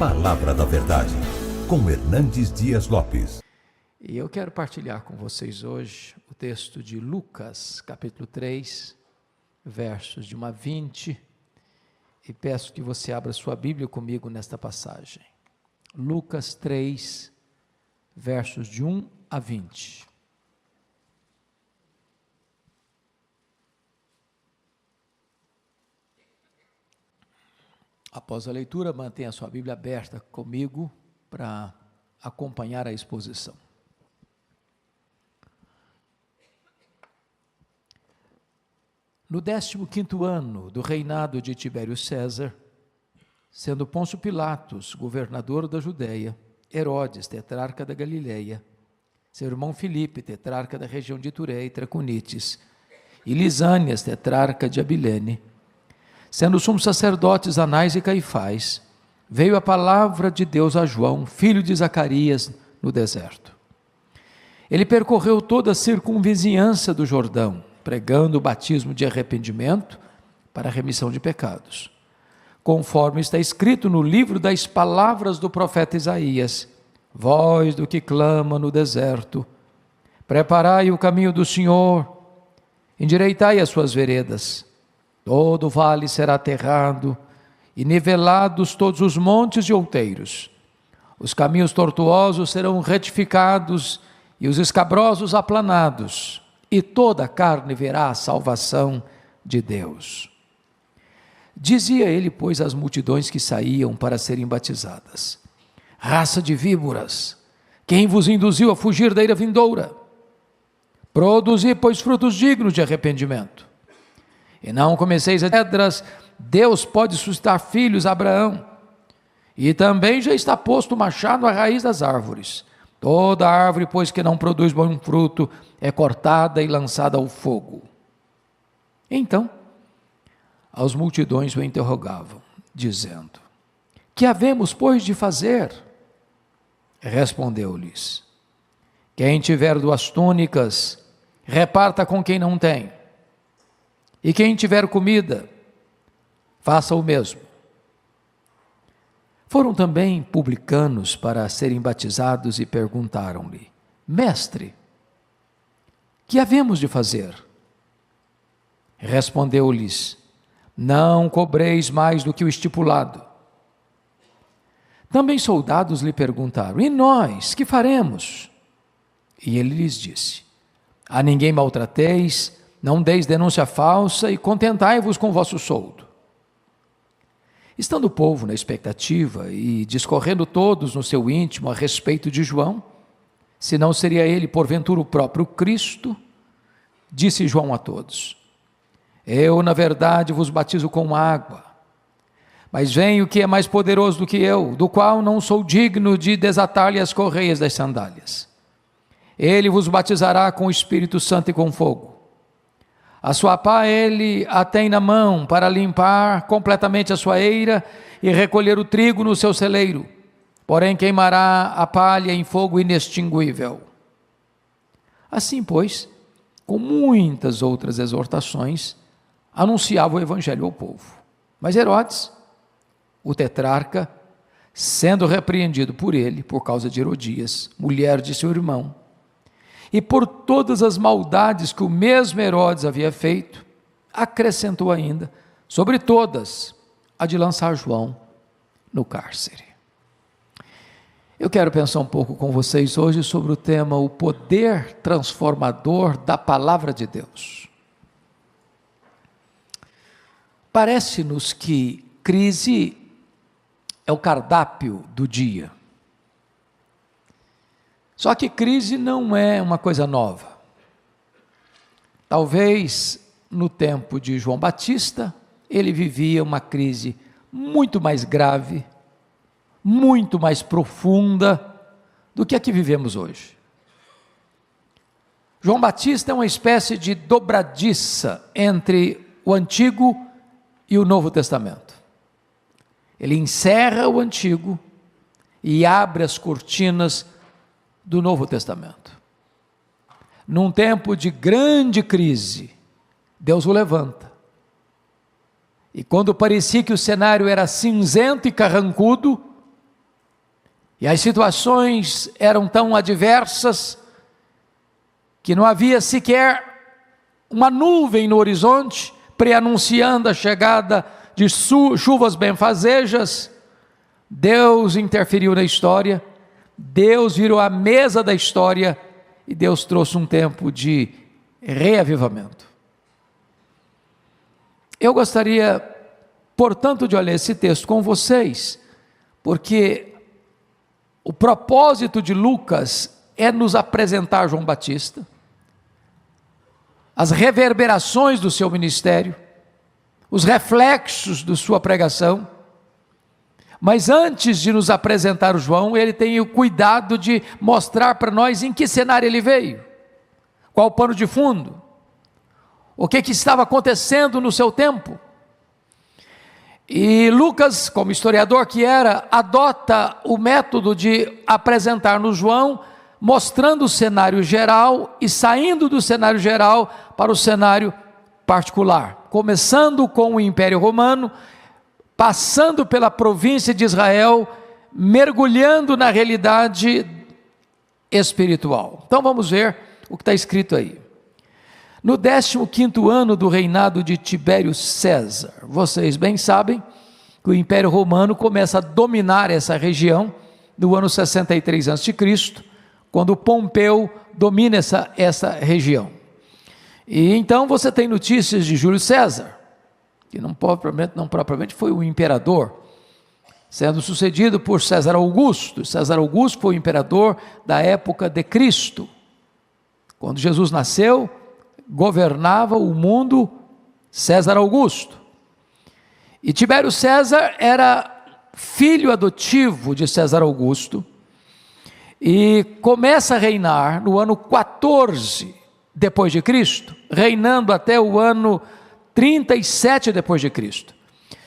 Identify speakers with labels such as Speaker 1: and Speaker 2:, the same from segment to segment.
Speaker 1: Palavra da Verdade, com Hernandes Dias Lopes.
Speaker 2: E eu quero partilhar com vocês hoje o texto de Lucas, capítulo 3, versos de 1 a 20, e peço que você abra sua Bíblia comigo nesta passagem. Lucas 3, versos de 1 a 20. Após a leitura, mantenha a sua Bíblia aberta comigo para acompanhar a exposição. No 15º ano do reinado de Tibério César, sendo Pôncio Pilatos governador da Judéia, Herodes, tetrarca da Galileia, seu irmão Filipe, tetrarca da região de Itureia e Traconites, e Lisânias, tetrarca de Abilene, sendo sumos sacerdotes Anás e Caifás, veio a palavra de Deus a João, filho de Zacarias, no deserto. Ele percorreu toda a circunvizinhança do Jordão, pregando o batismo de arrependimento para a remissão de pecados, conforme está escrito no livro das palavras do profeta Isaías: voz do que clama no deserto, preparai o caminho do Senhor, endireitai as suas veredas. Todo vale será aterrado, e nivelados todos os montes e outeiros. Os caminhos tortuosos serão retificados, e os escabrosos aplanados, e toda a carne verá a salvação de Deus. Dizia ele, pois, às multidões que saíam para serem batizadas: raça de víboras, quem vos induziu a fugir da ira vindoura? Produzi, pois, frutos dignos de arrependimento. E não comeceis a pedras, Deus pode suscitar filhos a Abraão. E também já está posto o machado à raiz das árvores. Toda árvore, pois, que não produz bom fruto, é cortada e lançada ao fogo. Então, as multidões o interrogavam, dizendo: que havemos, pois, de fazer? Respondeu-lhes: quem tiver 2 túnicas, reparta com quem não tem. E quem tiver comida, faça o mesmo. Foram também publicanos para serem batizados e perguntaram-lhe: mestre, que havemos de fazer? Respondeu-lhes: não cobreis mais do que o estipulado. Também soldados lhe perguntaram: e nós, que faremos? E ele lhes disse: a ninguém maltrateis, não deis denúncia falsa e contentai-vos com o vosso soldo. Estando o povo na expectativa e discorrendo todos no seu íntimo a respeito de João, se não seria ele porventura o próprio Cristo, disse João a todos: eu, na verdade, vos batizo com água, mas vem o que é mais poderoso do que eu, do qual não sou digno de desatar-lhe as correias das sandálias. Ele vos batizará com o Espírito Santo e com fogo. A sua pá ele a tem na mão para limpar completamente a sua eira e recolher o trigo no seu celeiro, porém queimará a palha em fogo inextinguível. Assim, pois, com muitas outras exortações, anunciava o evangelho ao povo. Mas Herodes, o tetrarca, sendo repreendido por ele, por causa de Herodias, mulher de seu irmão, e por todas as maldades que o mesmo Herodes havia feito, acrescentou ainda, sobre todas, a de lançar João no cárcere. Eu quero pensar um pouco com vocês hoje sobre o tema: o poder transformador da palavra de Deus. Parece-nos que crise é o cardápio do dia. Só que crise não é uma coisa nova. Talvez no tempo de João Batista, ele vivia uma crise muito mais grave, muito mais profunda do que a que vivemos hoje. João Batista é uma espécie de dobradiça entre o Antigo e o Novo Testamento. Ele encerra o Antigo e abre as cortinas do Novo Testamento. Num tempo de grande crise, Deus o levanta. E quando parecia que o cenário era cinzento e carrancudo, E as situações eram tão adversas que não havia sequer uma nuvem no horizonte, preanunciando a chegada de chuvas benfazejas. Deus interferiu na história, Deus virou a mesa da história e Deus trouxe um tempo de reavivamento. Eu gostaria, portanto, de olhar esse texto com vocês, porque o propósito de Lucas é nos apresentar João Batista, as reverberações do seu ministério, os reflexos de sua pregação. Mas antes de nos apresentar o João, ele tem o cuidado de mostrar para nós em que cenário ele veio, qual o pano de fundo, o que estava acontecendo no seu tempo. E Lucas, como historiador que era, adota o método de apresentar-nos João, mostrando o cenário geral e saindo do cenário geral para o cenário particular, começando com o Império Romano, passando pela província de Israel, mergulhando na realidade espiritual. Então vamos ver o que está escrito aí. No 15º ano do reinado de Tibério César, vocês bem sabem que o Império Romano começa a dominar essa região no ano 63 a.C., quando Pompeu domina essa região. E então você tem notícias de Júlio César, que não propriamente foi um imperador, sendo sucedido por César Augusto. César Augusto foi o imperador da época de Cristo. Quando Jesus nasceu, governava o mundo César Augusto. E Tibério César era filho adotivo de César Augusto, e começa a reinar no ano 14 depois de Cristo, reinando até o ano 37 depois de Cristo.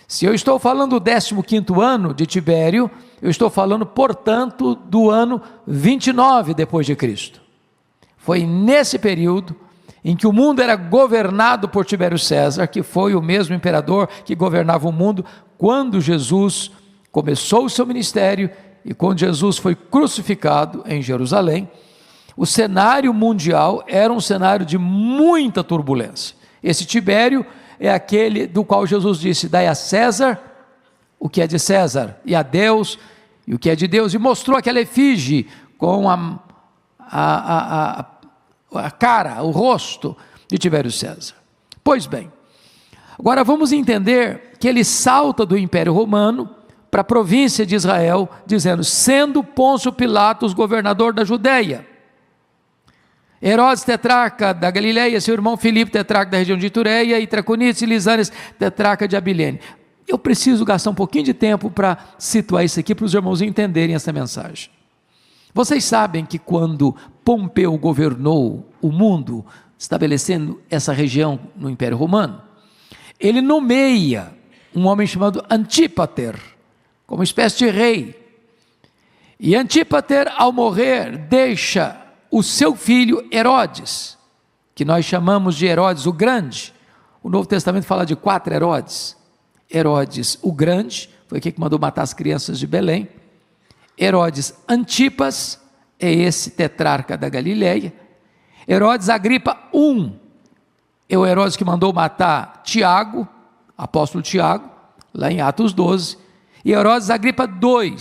Speaker 2: Se eu estou falando do 15º ano de Tibério, eu estou falando, portanto, do ano 29 depois de Cristo. Foi nesse período em que o mundo era governado por Tibério César, que foi o mesmo imperador que governava o mundo quando Jesus começou o seu ministério. E quando Jesus foi crucificado em Jerusalém, o cenário mundial era um cenário de muita turbulência. Esse Tibério é aquele do qual Jesus disse: dai a César o que é de César, e a Deus e o que é de Deus, e mostrou aquela efígie com a cara, o rosto de Tibério César. Pois bem, agora vamos entender que ele salta do Império Romano para a província de Israel, dizendo: sendo Pôncio Pilatos governador da Judeia, Herodes tetrarca da Galileia, seu irmão Filipe tetrarca da região de Itureia, e Traconites e Lisânias tetrarca de Abilene. Eu preciso gastar um pouquinho de tempo para situar isso aqui, para os irmãos entenderem essa mensagem. Vocês sabem que quando Pompeu governou o mundo, estabelecendo essa região no Império Romano, ele nomeia um homem chamado Antípater como espécie de rei. E Antípater, ao morrer, deixa o seu filho Herodes, que nós chamamos de Herodes o Grande. O Novo Testamento fala de 4 Herodes. Herodes o Grande, foi aquele que mandou matar as crianças de Belém. Herodes Antipas, é esse tetrarca da Galileia. Herodes Agripa I, é o Herodes que mandou matar Tiago, apóstolo Tiago, lá em Atos 12. E Herodes Agripa II,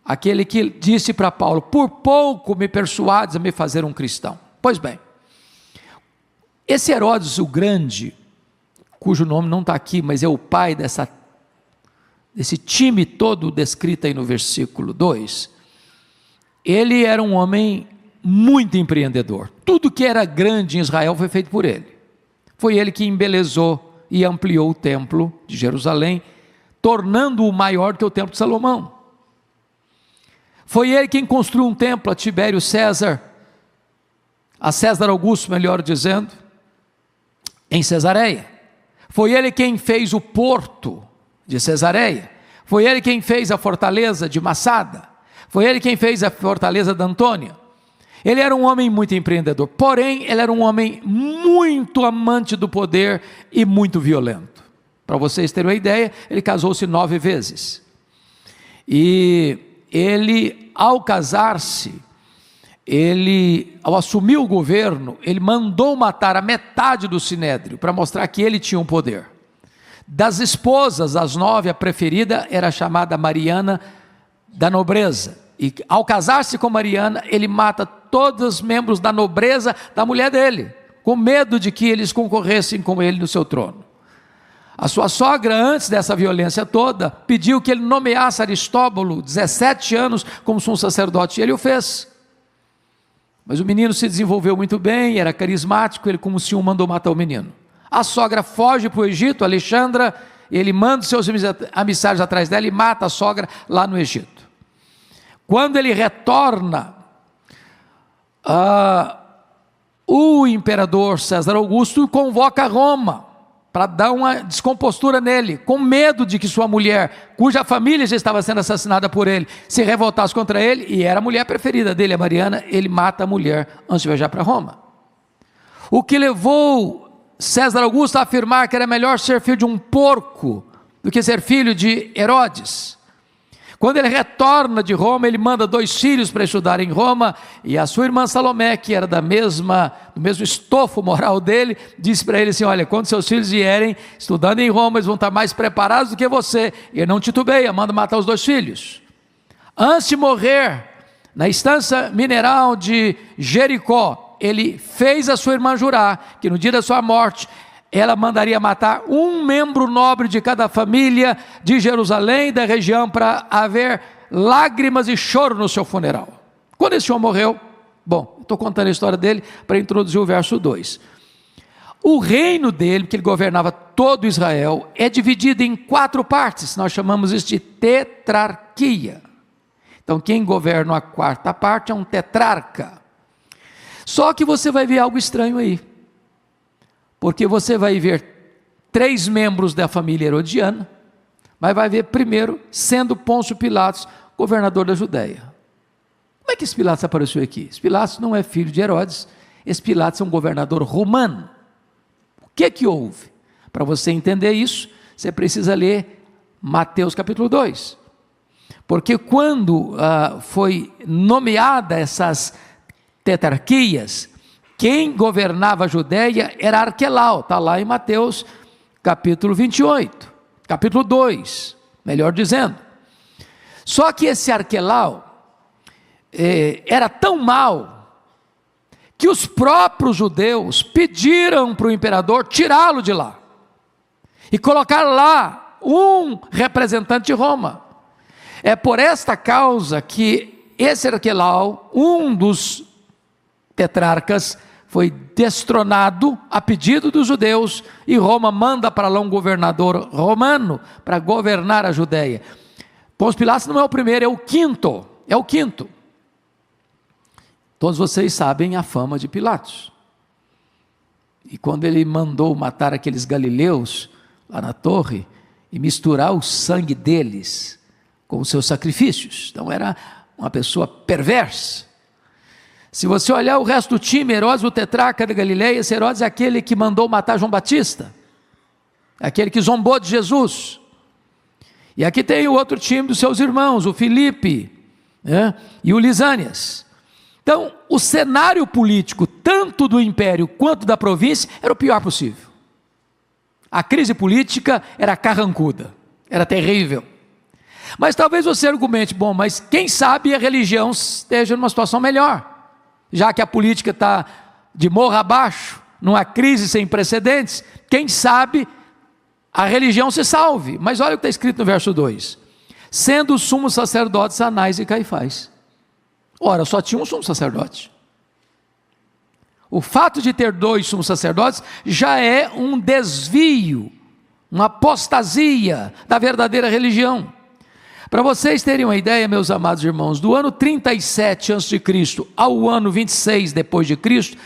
Speaker 2: aquele que disse para Paulo: por pouco me persuades a me fazer um cristão. Pois bem, esse Herodes o Grande, cujo nome não está aqui, mas é o pai desse time todo descrito aí no versículo 2, ele era um homem muito empreendedor. Tudo que era grande em Israel foi feito por ele. Foi ele que embelezou e ampliou o templo de Jerusalém, tornando-o maior que o templo de Salomão. Foi ele quem construiu um templo a Tibério César, a César Augusto, melhor dizendo, em Cesareia. Foi ele quem fez o porto de Cesareia. Foi ele quem fez a fortaleza de Massada. Foi ele quem fez a fortaleza de Antônia. Ele era um homem muito empreendedor, porém ele era um homem muito amante do poder e muito violento. Para vocês terem uma ideia, ele casou-se 9 vezes. E ele, ao casar-se, ao assumir o governo, ele mandou matar a metade do sinédrio, para mostrar que ele tinha um poder. Das esposas, as 9, a preferida era chamada Mariana da nobreza, e ao casar-se com Mariana, ele mata todos os membros da nobreza da mulher dele, com medo de que eles concorressem com ele no seu trono. A sua sogra, antes dessa violência toda, pediu que ele nomeasse Aristóbulo, 17 anos, como sumo sacerdote, e ele o fez. Mas o menino se desenvolveu muito bem, era carismático, ele como ciúme mandou matar o menino. A sogra foge para o Egito, Alexandra, ele manda os seus emissários atrás dela e mata a sogra lá no Egito. Quando ele retorna, o imperador César Augusto convoca Roma, para dar uma descompostura nele, com medo de que sua mulher, cuja família já estava sendo assassinada por ele, se revoltasse contra ele, e era a mulher preferida dele, a Mariana, ele mata a mulher antes de viajar para Roma. O que levou César Augusto a afirmar que era melhor ser filho de um porco do que ser filho de Herodes. Quando ele retorna de Roma, ele manda 2 filhos para estudar em Roma, e a sua irmã Salomé, que era do mesmo estofo moral dele, disse para ele assim: olha, quando seus filhos vierem estudando em Roma, eles vão estar mais preparados do que você. E ele não titubeia, manda matar os 2 filhos. Antes de morrer, na estância mineral de Jericó, ele fez a sua irmã jurar que no dia da sua morte, ela mandaria matar um membro nobre de cada família de Jerusalém, da região, para haver lágrimas e choro no seu funeral. Quando esse homem morreu, estou contando a história dele para introduzir o verso 2. O reino dele, que ele governava todo Israel, é dividido em 4 partes, nós chamamos isso de tetrarquia. Então quem governa a 4ª parte é um tetrarca. Só que você vai ver algo estranho aí. Porque você vai ver 3 membros da família herodiana, mas vai ver primeiro sendo Pôncio Pilatos governador da Judéia. Como é que esse Pilatos apareceu aqui? Esse Pilatos não é filho de Herodes, esse Pilatos é um governador romano. O que houve? Para você entender isso, você precisa ler Mateus capítulo 2. Porque quando foi nomeada essas tetrarquias, quem governava a Judéia era Arquelau, está lá em Mateus capítulo 28, capítulo 2, melhor dizendo. Só que esse Arquelau era tão mau, que os próprios judeus pediram para o imperador tirá-lo de lá, e colocar lá um representante de Roma. É por esta causa que esse Arquelau, um dos tetrarcas, foi destronado a pedido dos judeus, e Roma manda para lá um governador romano para governar a Judéia. Pôncio Pilatos não é o primeiro, é o quinto. Todos vocês sabem a fama de Pilatos. E quando ele mandou matar aqueles galileus lá na torre e misturar o sangue deles com os seus sacrifícios, então era uma pessoa perversa. Se você olhar o resto do time, Herodes, o tetrarca da Galileia, esse Herodes é aquele que mandou matar João Batista, aquele que zombou de Jesus. E aqui tem o outro time dos seus irmãos, o Filipe, e o Lisânias. Então, o cenário político, tanto do império quanto da província, era o pior possível. A crise política era carrancuda, era terrível. Mas talvez você argumente, mas quem sabe a religião esteja numa situação melhor, já que a política está de morro abaixo, numa crise sem precedentes, quem sabe a religião se salve. Mas olha o que está escrito no verso 2: sendo os sumos sacerdotes Anás e Caifás. Ora, só tinha um sumo sacerdote. O fato de ter 2 sumos sacerdotes já é um desvio, uma apostasia da verdadeira religião. Para vocês terem uma ideia, meus amados irmãos, do ano 37 a.C. ao ano 26 depois de Cristo,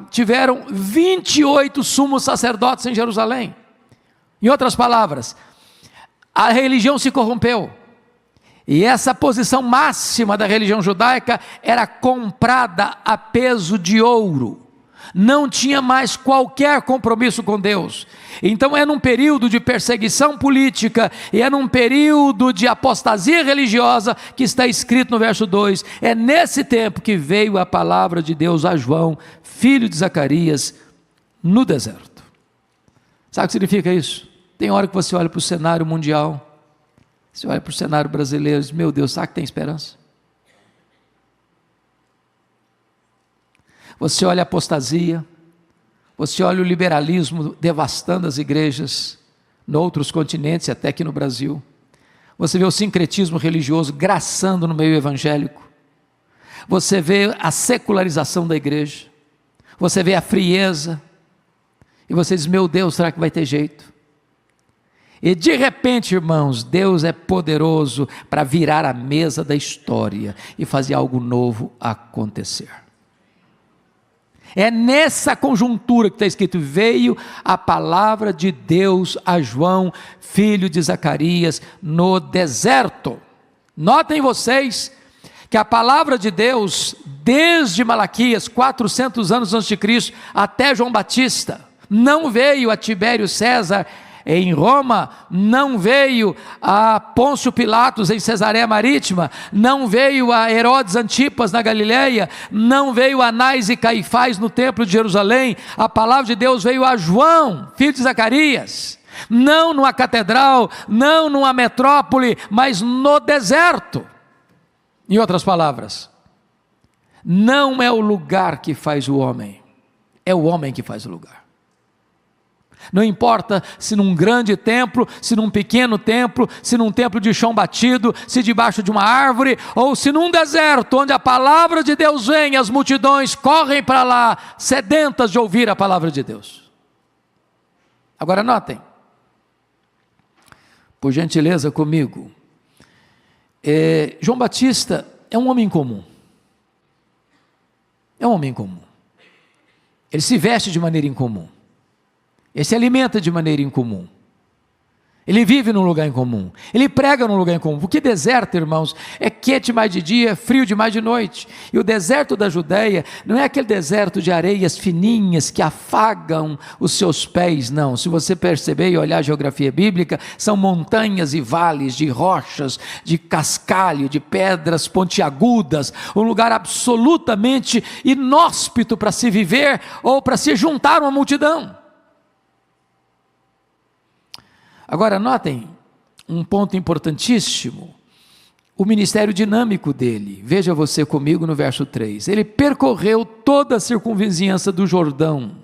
Speaker 2: tiveram 28 sumos sacerdotes em Jerusalém. Em outras palavras, a religião se corrompeu, e essa posição máxima da religião judaica era comprada a peso de ouro. não tinha mais qualquer compromisso com Deus. Então é num período de perseguição política, e é num período de apostasia religiosa, que está escrito no verso 2, é nesse tempo que veio a palavra de Deus a João, filho de Zacarias, no deserto. Sabe o que significa isso? Tem hora que você olha para o cenário mundial, você olha para o cenário brasileiro e diz, meu Deus, sabe que tem esperança? Você olha a apostasia, você olha o liberalismo devastando as igrejas, em outros continentes e até aqui no Brasil. Você vê o sincretismo religioso graçando no meio evangélico. Você vê a secularização da igreja. Você vê a frieza. E você diz, meu Deus, será que vai ter jeito? E de repente, irmãos, Deus é poderoso para virar a mesa da história e fazer algo novo acontecer. É nessa conjuntura que está escrito, veio a palavra de Deus a João, filho de Zacarias, no deserto. Notem vocês que a palavra de Deus, desde Malaquias, 400 anos antes de Cristo, até João Batista, não veio a Tibério César em Roma, não veio a Pôncio Pilatos em Cesareia Marítima, não veio a Herodes Antipas na Galileia, não veio a Anás e Caifás no templo de Jerusalém. A palavra de Deus veio a João, filho de Zacarias, não numa catedral, não numa metrópole, mas no deserto. Em outras palavras, não é o lugar que faz o homem, é o homem que faz o lugar. Não importa se num grande templo, se num pequeno templo, se num templo de chão batido, se debaixo de uma árvore, ou se num deserto, onde a palavra de Deus vem, as multidões correm para lá, sedentas de ouvir a palavra de Deus. Agora notem, por gentileza comigo, João Batista é um homem comum. É um homem comum. Ele se veste de maneira incomum. Ele se alimenta de maneira incomum. Ele vive num lugar incomum. Ele prega num lugar incomum. Porque deserto, irmãos, é quente demais de dia, frio demais de noite. E o deserto da Judeia não é aquele deserto de areias fininhas que afagam os seus pés, não. Se você perceber e olhar a geografia bíblica, são montanhas e vales de rochas, de cascalho, de pedras pontiagudas, um lugar absolutamente inóspito para se viver ou para se juntar uma multidão. Agora notem um ponto importantíssimo, o ministério dinâmico dele. Veja você comigo no verso 3, ele percorreu toda a circunvizinhança do Jordão,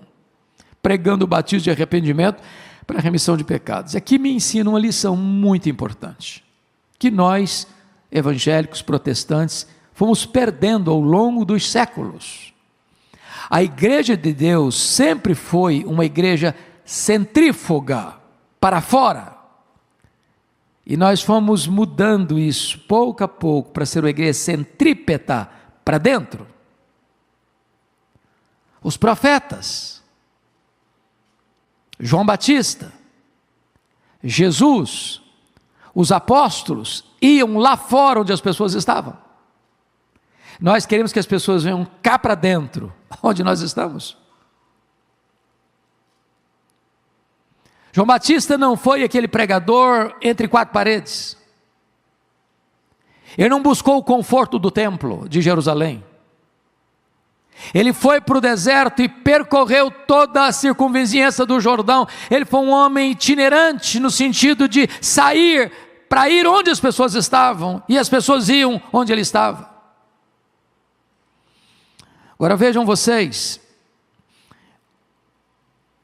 Speaker 2: pregando o batismo de arrependimento para a remissão de pecados. Aqui me ensina uma lição muito importante, que nós, evangélicos, protestantes, fomos perdendo ao longo dos séculos. A igreja de Deus sempre foi uma igreja centrífuga, para fora, e nós fomos mudando isso pouco a pouco para ser uma igreja centrípeta para dentro. Os profetas, João Batista, Jesus, os apóstolos iam lá fora onde as pessoas estavam. Nós queremos que as pessoas venham cá para dentro, onde nós estamos. João Batista não foi aquele pregador entre quatro paredes. Ele não buscou o conforto do templo de Jerusalém. Ele foi para o deserto e percorreu toda a circunvizinhança do Jordão. Ele foi um homem itinerante no sentido de sair para ir onde as pessoas estavam, e as pessoas iam onde ele estava. Agora vejam vocês,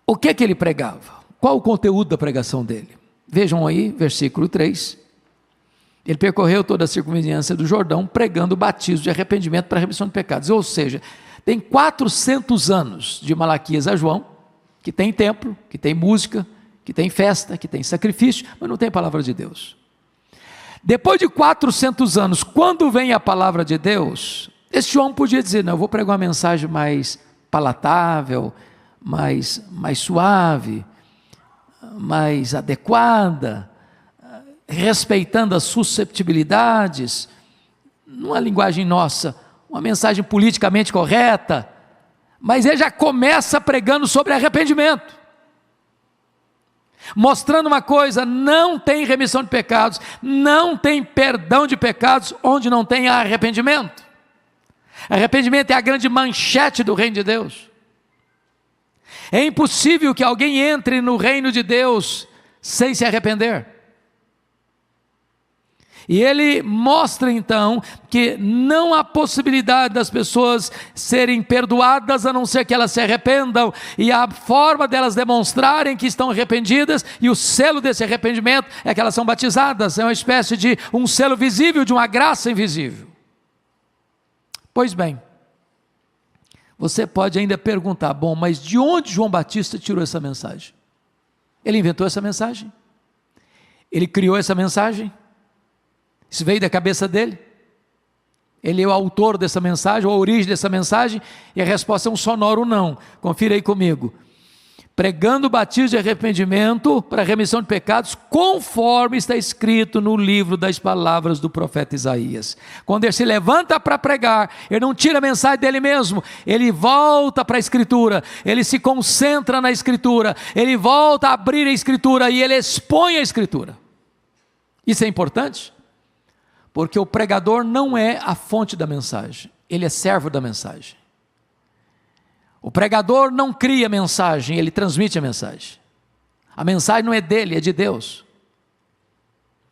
Speaker 2: o que ele pregava? Qual o conteúdo da pregação dele? Vejam aí, versículo 3. Ele percorreu toda a circunvizinhança do Jordão, pregando o batismo de arrependimento para a remissão de pecados. Ou seja, tem 400 anos de Malaquias a João, que tem templo, que tem música, que tem festa, que tem sacrifício, mas não tem palavra de Deus. Depois de 400 anos, quando vem a palavra de Deus, esse João podia dizer, não, eu vou pregar uma mensagem mais palatável, mais suave, mais adequada, respeitando as susceptibilidades, numa linguagem nossa, uma mensagem politicamente correta, Mas ele já começa pregando sobre arrependimento, mostrando uma coisa: não tem remissão de pecados, não tem perdão de pecados onde não tem arrependimento. Arrependimento é a grande manchete do reino de Deus. É impossível que alguém entre no reino de Deus sem se arrepender. E ele mostra então que não há possibilidade das pessoas serem perdoadas a não ser que elas se arrependam, e a forma delas demonstrarem que estão arrependidas, e o selo desse arrependimento é que elas são batizadas. É uma espécie de um selo visível de uma graça invisível. Pois bem, você pode ainda perguntar: bom, mas de onde João Batista tirou essa mensagem? Ele inventou essa mensagem? Ele criou essa mensagem? Isso veio da cabeça dele? Ele é o autor dessa mensagem, ou a origem dessa mensagem? E a resposta é um sonoro não. Confira aí comigo. Pregando o batismo de arrependimento para a remissão de pecados, conforme está escrito no livro das palavras do profeta Isaías. Quando ele se levanta para pregar, ele não tira a mensagem dele mesmo, ele volta para a Escritura, ele se concentra na Escritura, ele volta a abrir a Escritura e ele expõe a Escritura. Isso é importante, porque o pregador não é a fonte da mensagem, ele é servo da mensagem. O pregador não cria mensagem, ele transmite a mensagem. A mensagem não é dele, é de Deus.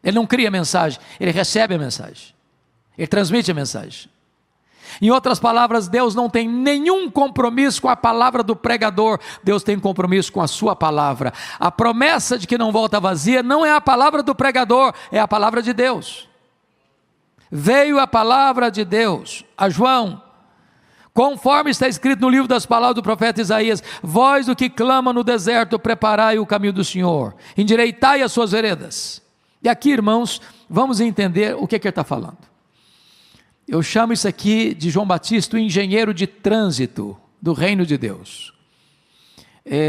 Speaker 2: Ele não cria mensagem, ele recebe a mensagem, ele transmite a mensagem. Em outras palavras, Deus não tem nenhum compromisso com a palavra do pregador, Deus tem compromisso com a sua palavra. A promessa de que não volta vazia não é a palavra do pregador, é a palavra de Deus. Veio a palavra de Deus a João, conforme está escrito no livro das palavras do profeta Isaías: vós o que clama no deserto, preparai o caminho do Senhor, endireitai as suas veredas. E aqui, irmãos, vamos entender o que ele está falando. Eu chamo isso aqui de João Batista, o engenheiro de trânsito do reino de Deus.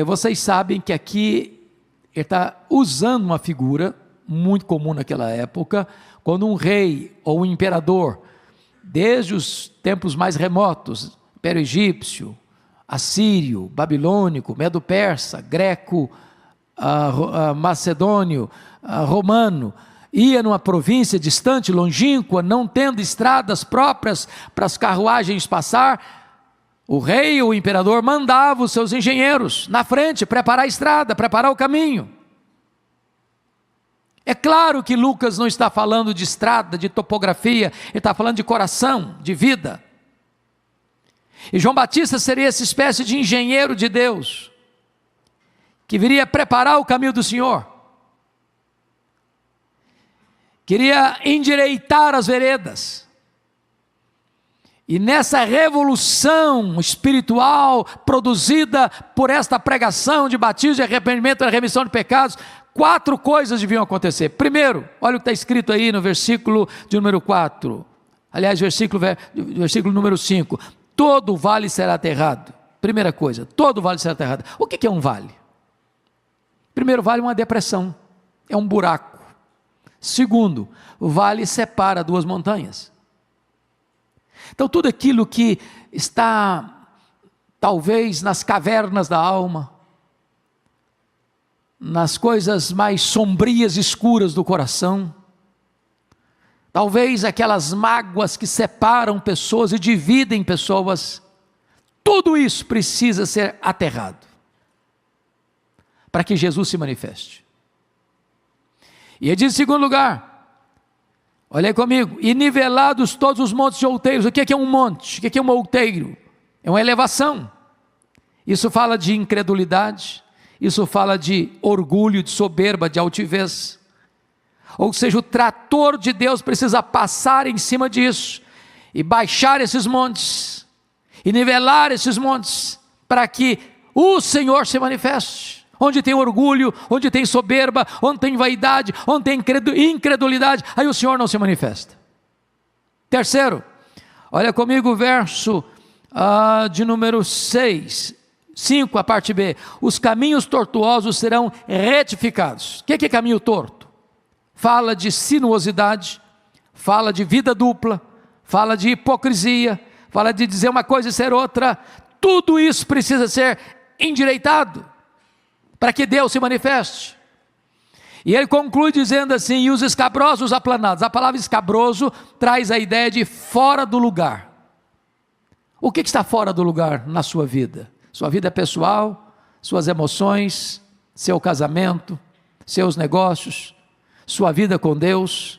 Speaker 2: Vocês sabem que aqui ele está usando uma figura muito comum naquela época, quando um rei ou um imperador, desde os tempos mais remotos, Império Egípcio, Assírio, Babilônico, Medo-Persa, Greco, Macedônio, Romano, ia numa província distante, longínqua, não tendo estradas próprias para as carruagens passar, o rei ou o imperador mandava os seus engenheiros na frente preparar a estrada, preparar o caminho. É claro que Lucas não está falando de estrada, de topografia, ele está falando de coração, de vida. E João Batista seria essa espécie de engenheiro de Deus, que viria preparar o caminho do Senhor, queria endireitar as veredas. E nessa revolução espiritual produzida por esta pregação de batismo de arrependimento e remissão de pecados, 4 coisas deviam acontecer. Primeiro, olha o que está escrito aí no versículo de número 4, aliás, versículo número 5, todo vale será aterrado. Primeira coisa, todo vale será aterrado. O que é um vale? Primeiro, vale é uma depressão, é um buraco. Segundo, o vale separa 2 montanhas. Então tudo aquilo que está talvez nas cavernas da alma, nas coisas mais sombrias e escuras do coração, talvez aquelas mágoas que separam pessoas e dividem pessoas, tudo isso precisa ser aterrado, para que Jesus se manifeste. E ele diz em segundo lugar, olha aí comigo, e nivelados todos os montes e outeiros. O que é um monte? O que é um outeiro? É uma elevação. Isso fala de incredulidade, isso fala de orgulho, de soberba, de altivez. Ou seja, o trator de Deus precisa passar em cima disso, e baixar esses montes, e nivelar esses montes, para que o Senhor se manifeste. Onde tem orgulho, onde tem soberba, onde tem vaidade, onde tem incredulidade, aí o Senhor não se manifesta. Terceiro, olha comigo o verso de número 5, a parte B. Os caminhos tortuosos serão retificados. O que é caminho torto? Fala de sinuosidade, fala de vida dupla, fala de hipocrisia, fala de dizer uma coisa e ser outra. tudo isso precisa ser endireitado para que Deus se manifeste. E ele conclui dizendo assim: e os escabrosos aplanados. A palavra escabroso traz a ideia de fora do lugar. O que está fora do lugar na sua vida? Sua vida pessoal, suas emoções, seu casamento, seus negócios, sua vida com Deus.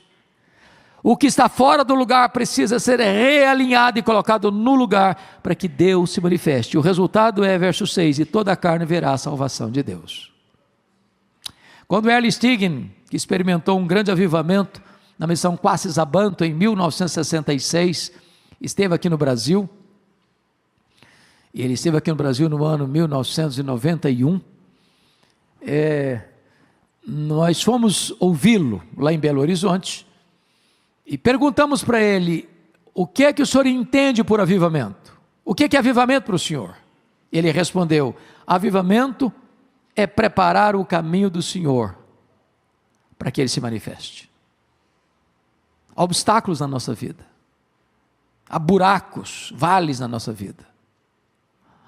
Speaker 2: O que está fora do lugar precisa ser realinhado e colocado no lugar para que Deus se manifeste. O resultado é, verso 6, e toda a carne verá a salvação de Deus. Quando Erle Stiggen, que experimentou um grande avivamento na missão Quasis-Abanto em 1966, esteve aqui no Brasil, e ele esteve aqui no Brasil no ano 1991, nós fomos ouvi-lo lá em Belo Horizonte, e perguntamos para ele: o que é que o senhor entende por avivamento? O que é avivamento para o senhor? Ele respondeu: avivamento é preparar o caminho do Senhor para que Ele se manifeste. Há obstáculos na nossa vida, há buracos, vales na nossa vida,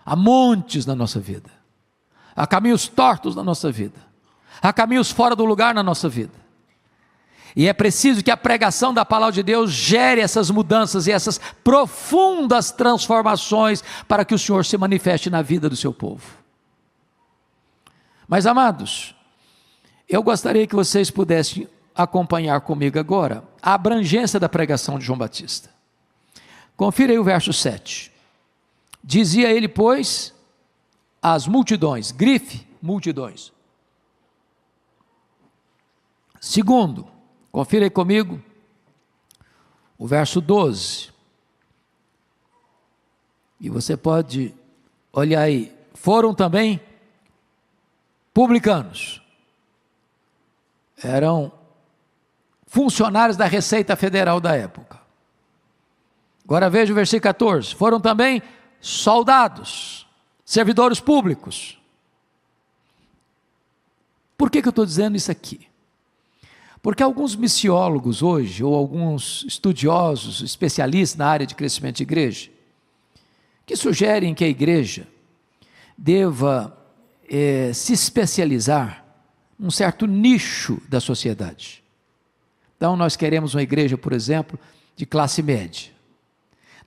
Speaker 2: há montes na nossa vida, há caminhos tortos na nossa vida, há caminhos fora do lugar na nossa vida. E é preciso que a pregação da palavra de Deus gere essas mudanças e essas profundas transformações para que o Senhor se manifeste na vida do seu povo. Mas, amados, eu gostaria que vocês pudessem acompanhar comigo agora a abrangência da pregação de João Batista. Confira aí o verso 7. Dizia ele, pois, às multidões, grife, multidões. Segundo, confira aí comigo o verso 12. E você pode olhar aí. Foram também publicanos. Eram funcionários da Receita Federal da época. Agora veja o versículo 14. Foram também soldados, servidores públicos. Por que eu estou dizendo isso aqui? Porque alguns missiólogos hoje, ou alguns estudiosos, especialistas na área de crescimento de igreja, que sugerem que a igreja deva se especializar num certo nicho da sociedade. Então nós queremos uma igreja, por exemplo, de classe média.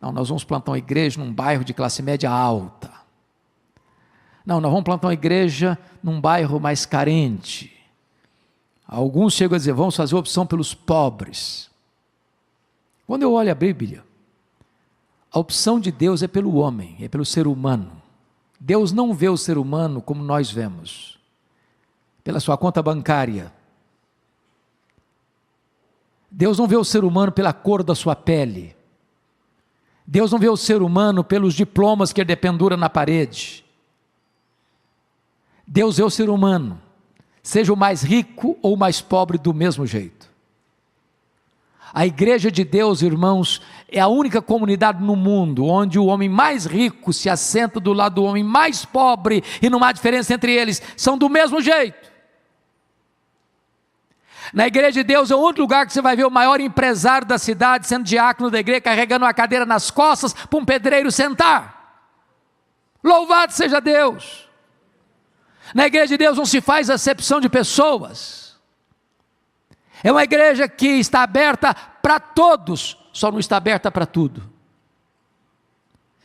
Speaker 2: Não, nós vamos plantar uma igreja num bairro de classe média alta. Não, nós vamos plantar uma igreja num bairro mais carente. Alguns chegam a dizer, vamos fazer opção pelos pobres. Quando eu olho a Bíblia, a opção de Deus é pelo homem, é pelo ser humano. Deus não vê o ser humano como nós vemos, pela sua conta bancária. Deus não vê o ser humano pela cor da sua pele. Deus não vê o ser humano pelos diplomas que ele dependura na parede. Deus vê o ser humano, seja o mais rico ou o mais pobre, do mesmo jeito. A igreja de Deus, irmãos, é a única comunidade no mundo onde o homem mais rico se assenta do lado do homem mais pobre e não há diferença entre eles, são do mesmo jeito. Na igreja de Deus é o único lugar que você vai ver o maior empresário da cidade sendo diácono da igreja, carregando uma cadeira nas costas para um pedreiro sentar. Louvado seja Deus! Na igreja de Deus não se faz acepção de pessoas. É uma igreja que está aberta para todos, só não está aberta para tudo.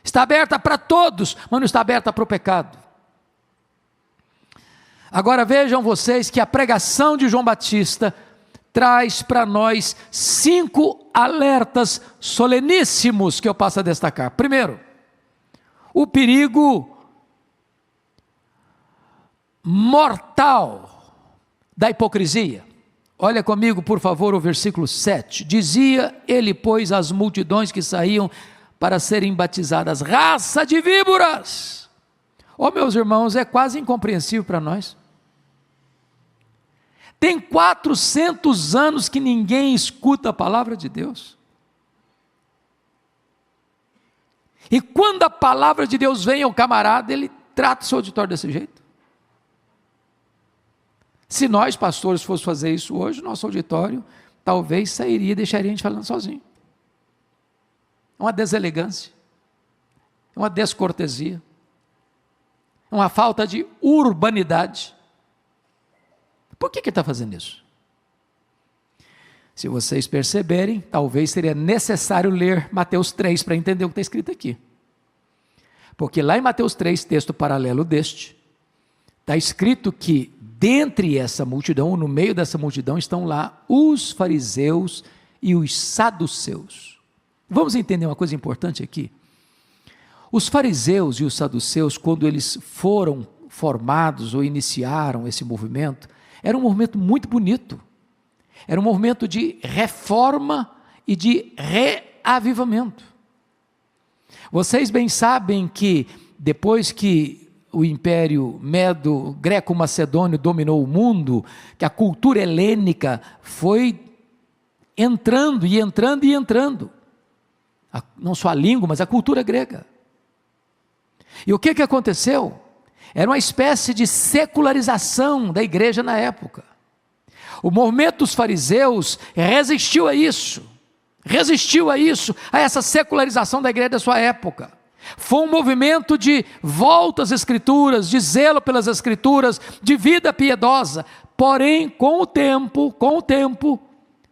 Speaker 2: Está aberta para todos, mas não está aberta para o pecado. Agora vejam vocês que a pregação de João Batista traz para nós 5 alertas soleníssimos que eu passo a destacar. Primeiro, o perigo mortal da hipocrisia. Olha comigo, por favor, o versículo 7. Dizia ele, pois, às multidões que saíam para serem batizadas, raça de víboras. Meus irmãos, é quase incompreensível para nós. Tem 400 anos que ninguém escuta a palavra de Deus. E quando a palavra de Deus vem ao camarada, ele trata o seu auditório desse jeito. Se nós, pastores, fôssemos fazer isso hoje, nosso auditório talvez sairia e deixaria a gente falando sozinho. É uma deselegância, é uma descortesia. uma falta de urbanidade. Por que ele está fazendo isso? Se vocês perceberem, talvez seria necessário ler Mateus 3 para entender o que está escrito aqui. Porque lá em Mateus 3, texto paralelo deste, está escrito que dentre essa multidão, no meio dessa multidão, estão lá os fariseus e os saduceus. Vamos entender uma coisa importante aqui. Os fariseus e os saduceus, quando eles foram formados ou iniciaram esse movimento, era um movimento muito bonito. Era um movimento de reforma e de reavivamento. Vocês bem sabem que depois que o Império Greco-Macedônio dominou o mundo, que a cultura helênica foi entrando e entrando e entrando. Não só a língua, mas a cultura grega. E o que aconteceu? Era uma espécie de secularização da igreja na época. O movimento dos fariseus resistiu a isso, a essa secularização da igreja da sua época. Foi um movimento de volta às escrituras, de zelo pelas escrituras, de vida piedosa. Porém, com o tempo,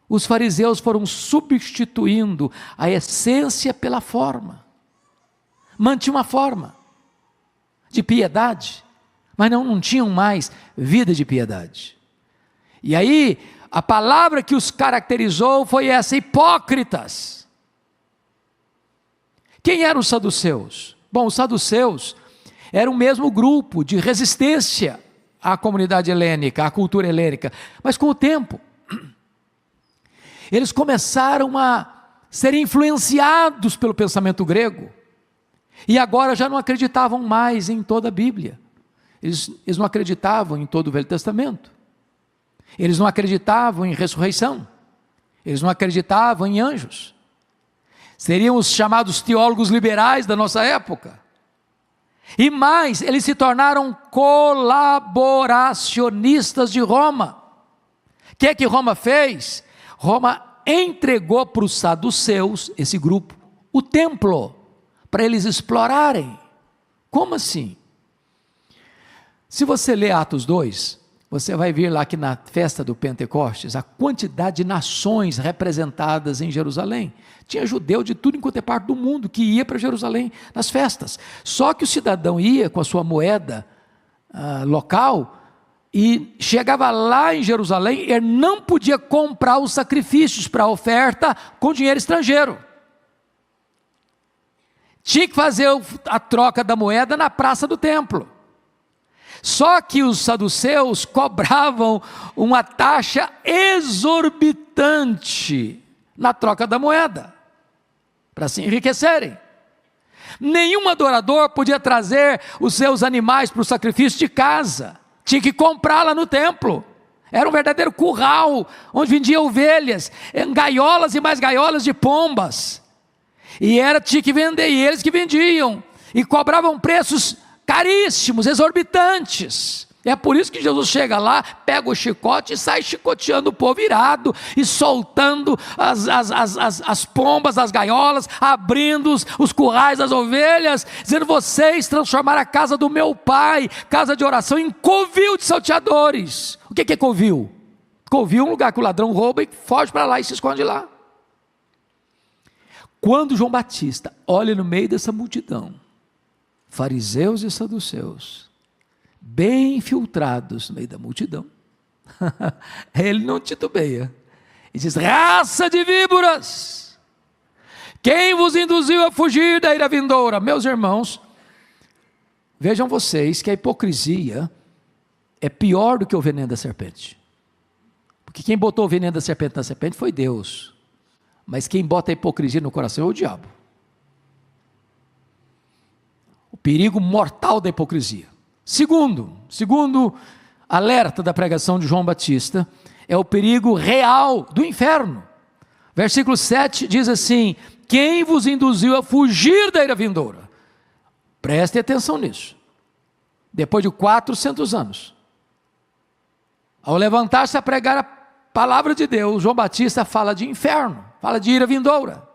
Speaker 2: os fariseus foram substituindo a essência pela forma. Mantinham uma forma de piedade, mas não tinham mais vida de piedade. E aí, a palavra que os caracterizou foi essa: hipócritas. Quem eram os saduceus? Bom, os saduceus eram o mesmo grupo de resistência à comunidade helênica, à cultura helênica, mas com o tempo, eles começaram a ser influenciados pelo pensamento grego, e agora já não acreditavam mais em toda a Bíblia, eles não acreditavam em todo o Velho Testamento, eles não acreditavam em ressurreição, eles não acreditavam em anjos, seriam os chamados teólogos liberais da nossa época, e mais, eles se tornaram colaboracionistas de Roma. O que Roma fez? Roma entregou para os saduceus, esse grupo, o templo, para eles explorarem. Como assim? Se você ler Atos 2, você vai ver lá que na festa do Pentecostes, a quantidade de nações representadas em Jerusalém. Tinha judeu de tudo enquanto é parte do mundo que ia para Jerusalém nas festas. Só que o cidadão ia com a sua moeda local e chegava lá em Jerusalém, ele não podia comprar os sacrifícios para a oferta com dinheiro estrangeiro. Tinha que fazer a troca da moeda na praça do templo. Só que os saduceus cobravam uma taxa exorbitante na troca da moeda, para se enriquecerem. Nenhum adorador podia trazer os seus animais para o sacrifício de casa, tinha que comprá-la no templo. Era um verdadeiro curral, onde vendiam ovelhas, gaiolas e mais gaiolas de pombas, tinha que vender, e eles que vendiam, e cobravam preços caríssimos, exorbitantes. É por isso que Jesus chega lá, pega o chicote e sai chicoteando o povo irado, e soltando as pombas das gaiolas, abrindo os currais das ovelhas, dizendo: vocês transformaram a casa do meu pai, casa de oração, em covil de salteadores. O que é covil? Covil é um lugar que o ladrão rouba e foge para lá e se esconde lá. Quando João Batista olha no meio dessa multidão, fariseus e saduceus, bem infiltrados no meio da multidão, ele não titubeia, e diz: raça de víboras, quem vos induziu a fugir da ira vindoura? Meus irmãos, vejam vocês que a hipocrisia é pior do que o veneno da serpente, porque quem botou o veneno da serpente na serpente foi Deus, mas quem bota a hipocrisia no coração é o diabo. O perigo mortal da hipocrisia. Segundo alerta da pregação de João Batista, é o perigo real do inferno. Versículo 7 diz assim: quem vos induziu a fugir da ira vindoura? Prestem atenção nisso. Depois de 400 anos, ao levantar-se a pregar a palavra de Deus, João Batista fala de inferno, fala de ira vindoura.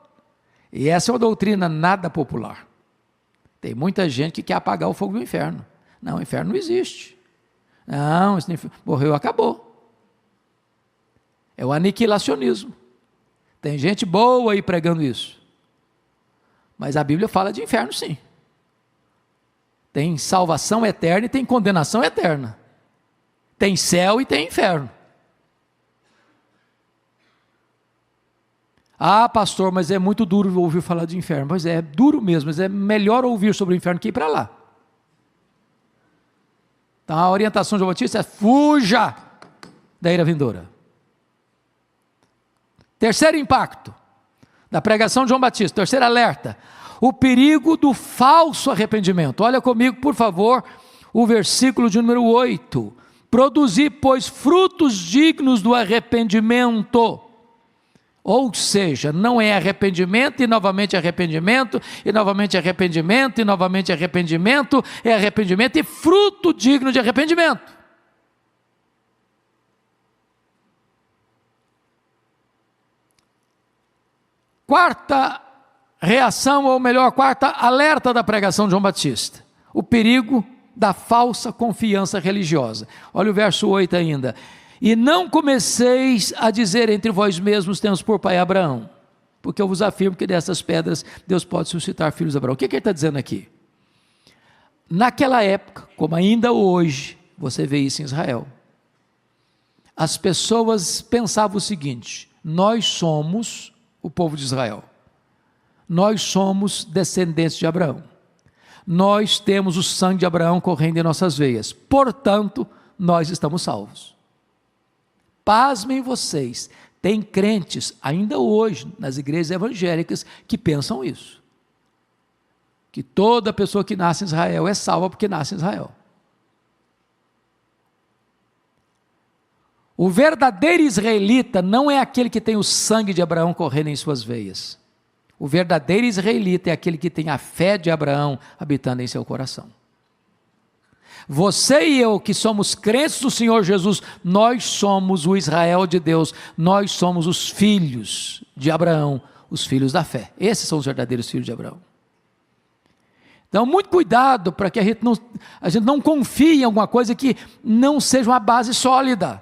Speaker 2: E essa é uma doutrina nada popular. Tem muita gente que quer apagar o fogo do inferno. Não, o inferno não existe. Não, morreu, acabou. É o aniquilacionismo. Tem gente boa aí pregando isso. Mas a Bíblia fala de inferno, sim. Tem salvação eterna e tem condenação eterna. Tem céu e tem inferno. Ah, pastor, mas é muito duro ouvir falar de inferno. Pois é duro mesmo, mas é melhor ouvir sobre o inferno que ir para lá. Então a orientação de João Batista é: fuja da ira vindoura. Terceiro impacto da pregação de João Batista, terceiro alerta: o perigo do falso arrependimento. Olha comigo, por favor, o versículo de número 8. Produzir, pois, frutos dignos do arrependimento. Ou seja, não é arrependimento e novamente arrependimento, e novamente arrependimento, e novamente arrependimento, é arrependimento e fruto digno de arrependimento. Quarta reação, ou melhor, quarta alerta da pregação de João Batista: o perigo da falsa confiança religiosa. Olha o verso 8 ainda. E não comeceis a dizer entre vós mesmos: temos por pai Abraão, porque eu vos afirmo que dessas pedras Deus pode suscitar filhos de Abraão. O que ele está dizendo aqui? Naquela época, como ainda hoje, você vê isso em Israel, as pessoas pensavam o seguinte: nós somos o povo de Israel, nós somos descendentes de Abraão, nós temos o sangue de Abraão correndo em nossas veias, portanto, nós estamos salvos. Pasmem vocês, tem crentes ainda hoje nas igrejas evangélicas que pensam isso, que toda pessoa que nasce em Israel é salva porque nasce em Israel. O verdadeiro israelita não é aquele que tem o sangue de Abraão correndo em suas veias. O verdadeiro israelita é aquele que tem a fé de Abraão habitando em seu coração. Você e eu, que somos crentes do Senhor Jesus, nós somos o Israel de Deus, nós somos os filhos de Abraão, os filhos da fé. Esses são os verdadeiros filhos de Abraão. Então, muito cuidado para que a gente não confie em alguma coisa que não seja uma base sólida.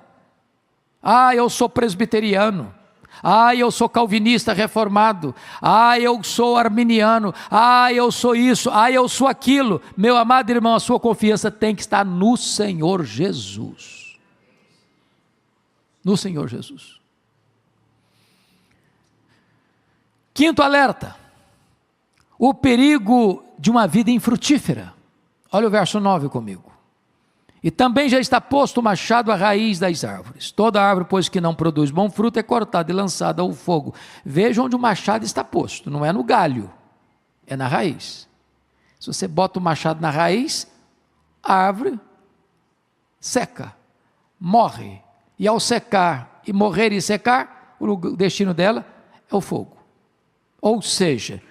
Speaker 2: Ah, eu sou presbiteriano. Ah, eu sou calvinista reformado. Ah, eu sou arminiano. Ah, eu sou isso. Ah, eu sou aquilo. Meu amado irmão, a sua confiança tem que estar no Senhor Jesus. No Senhor Jesus. Quinto alerta: o perigo de uma vida infrutífera. Olha o verso 9 comigo. E também já está posto o machado à raiz das árvores. Toda árvore, pois, que não produz bom fruto, é cortada e lançada ao fogo. Veja onde o machado está posto, não é no galho, é na raiz. Se você bota o machado na raiz, a árvore seca, morre. E ao secar, e morrer e secar, o destino dela é o fogo. Ou seja,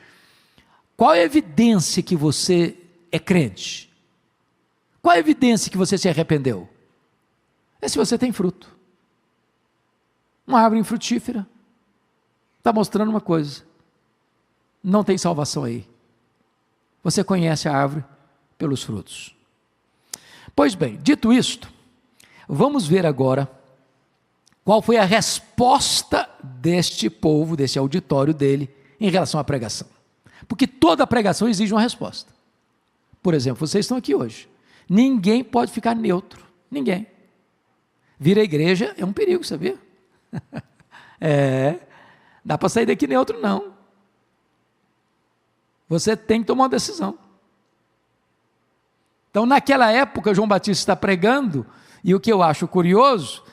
Speaker 2: qual é a evidência que você é crente? Qual a evidência que você se arrependeu? É se você tem fruto. Uma árvore infrutífera está mostrando uma coisa: não tem salvação aí. Você conhece a árvore pelos frutos. Pois bem, dito isto, vamos ver agora qual foi a resposta deste povo, desse auditório dele, em relação à pregação. Porque toda pregação exige uma resposta. Por exemplo, vocês estão aqui hoje. Ninguém pode ficar neutro, ninguém. Vir à igreja é um perigo, sabia? Dá para sair daqui neutro não. Você tem que tomar uma decisão. Então, naquela época, João Batista está pregando, e o que eu acho curioso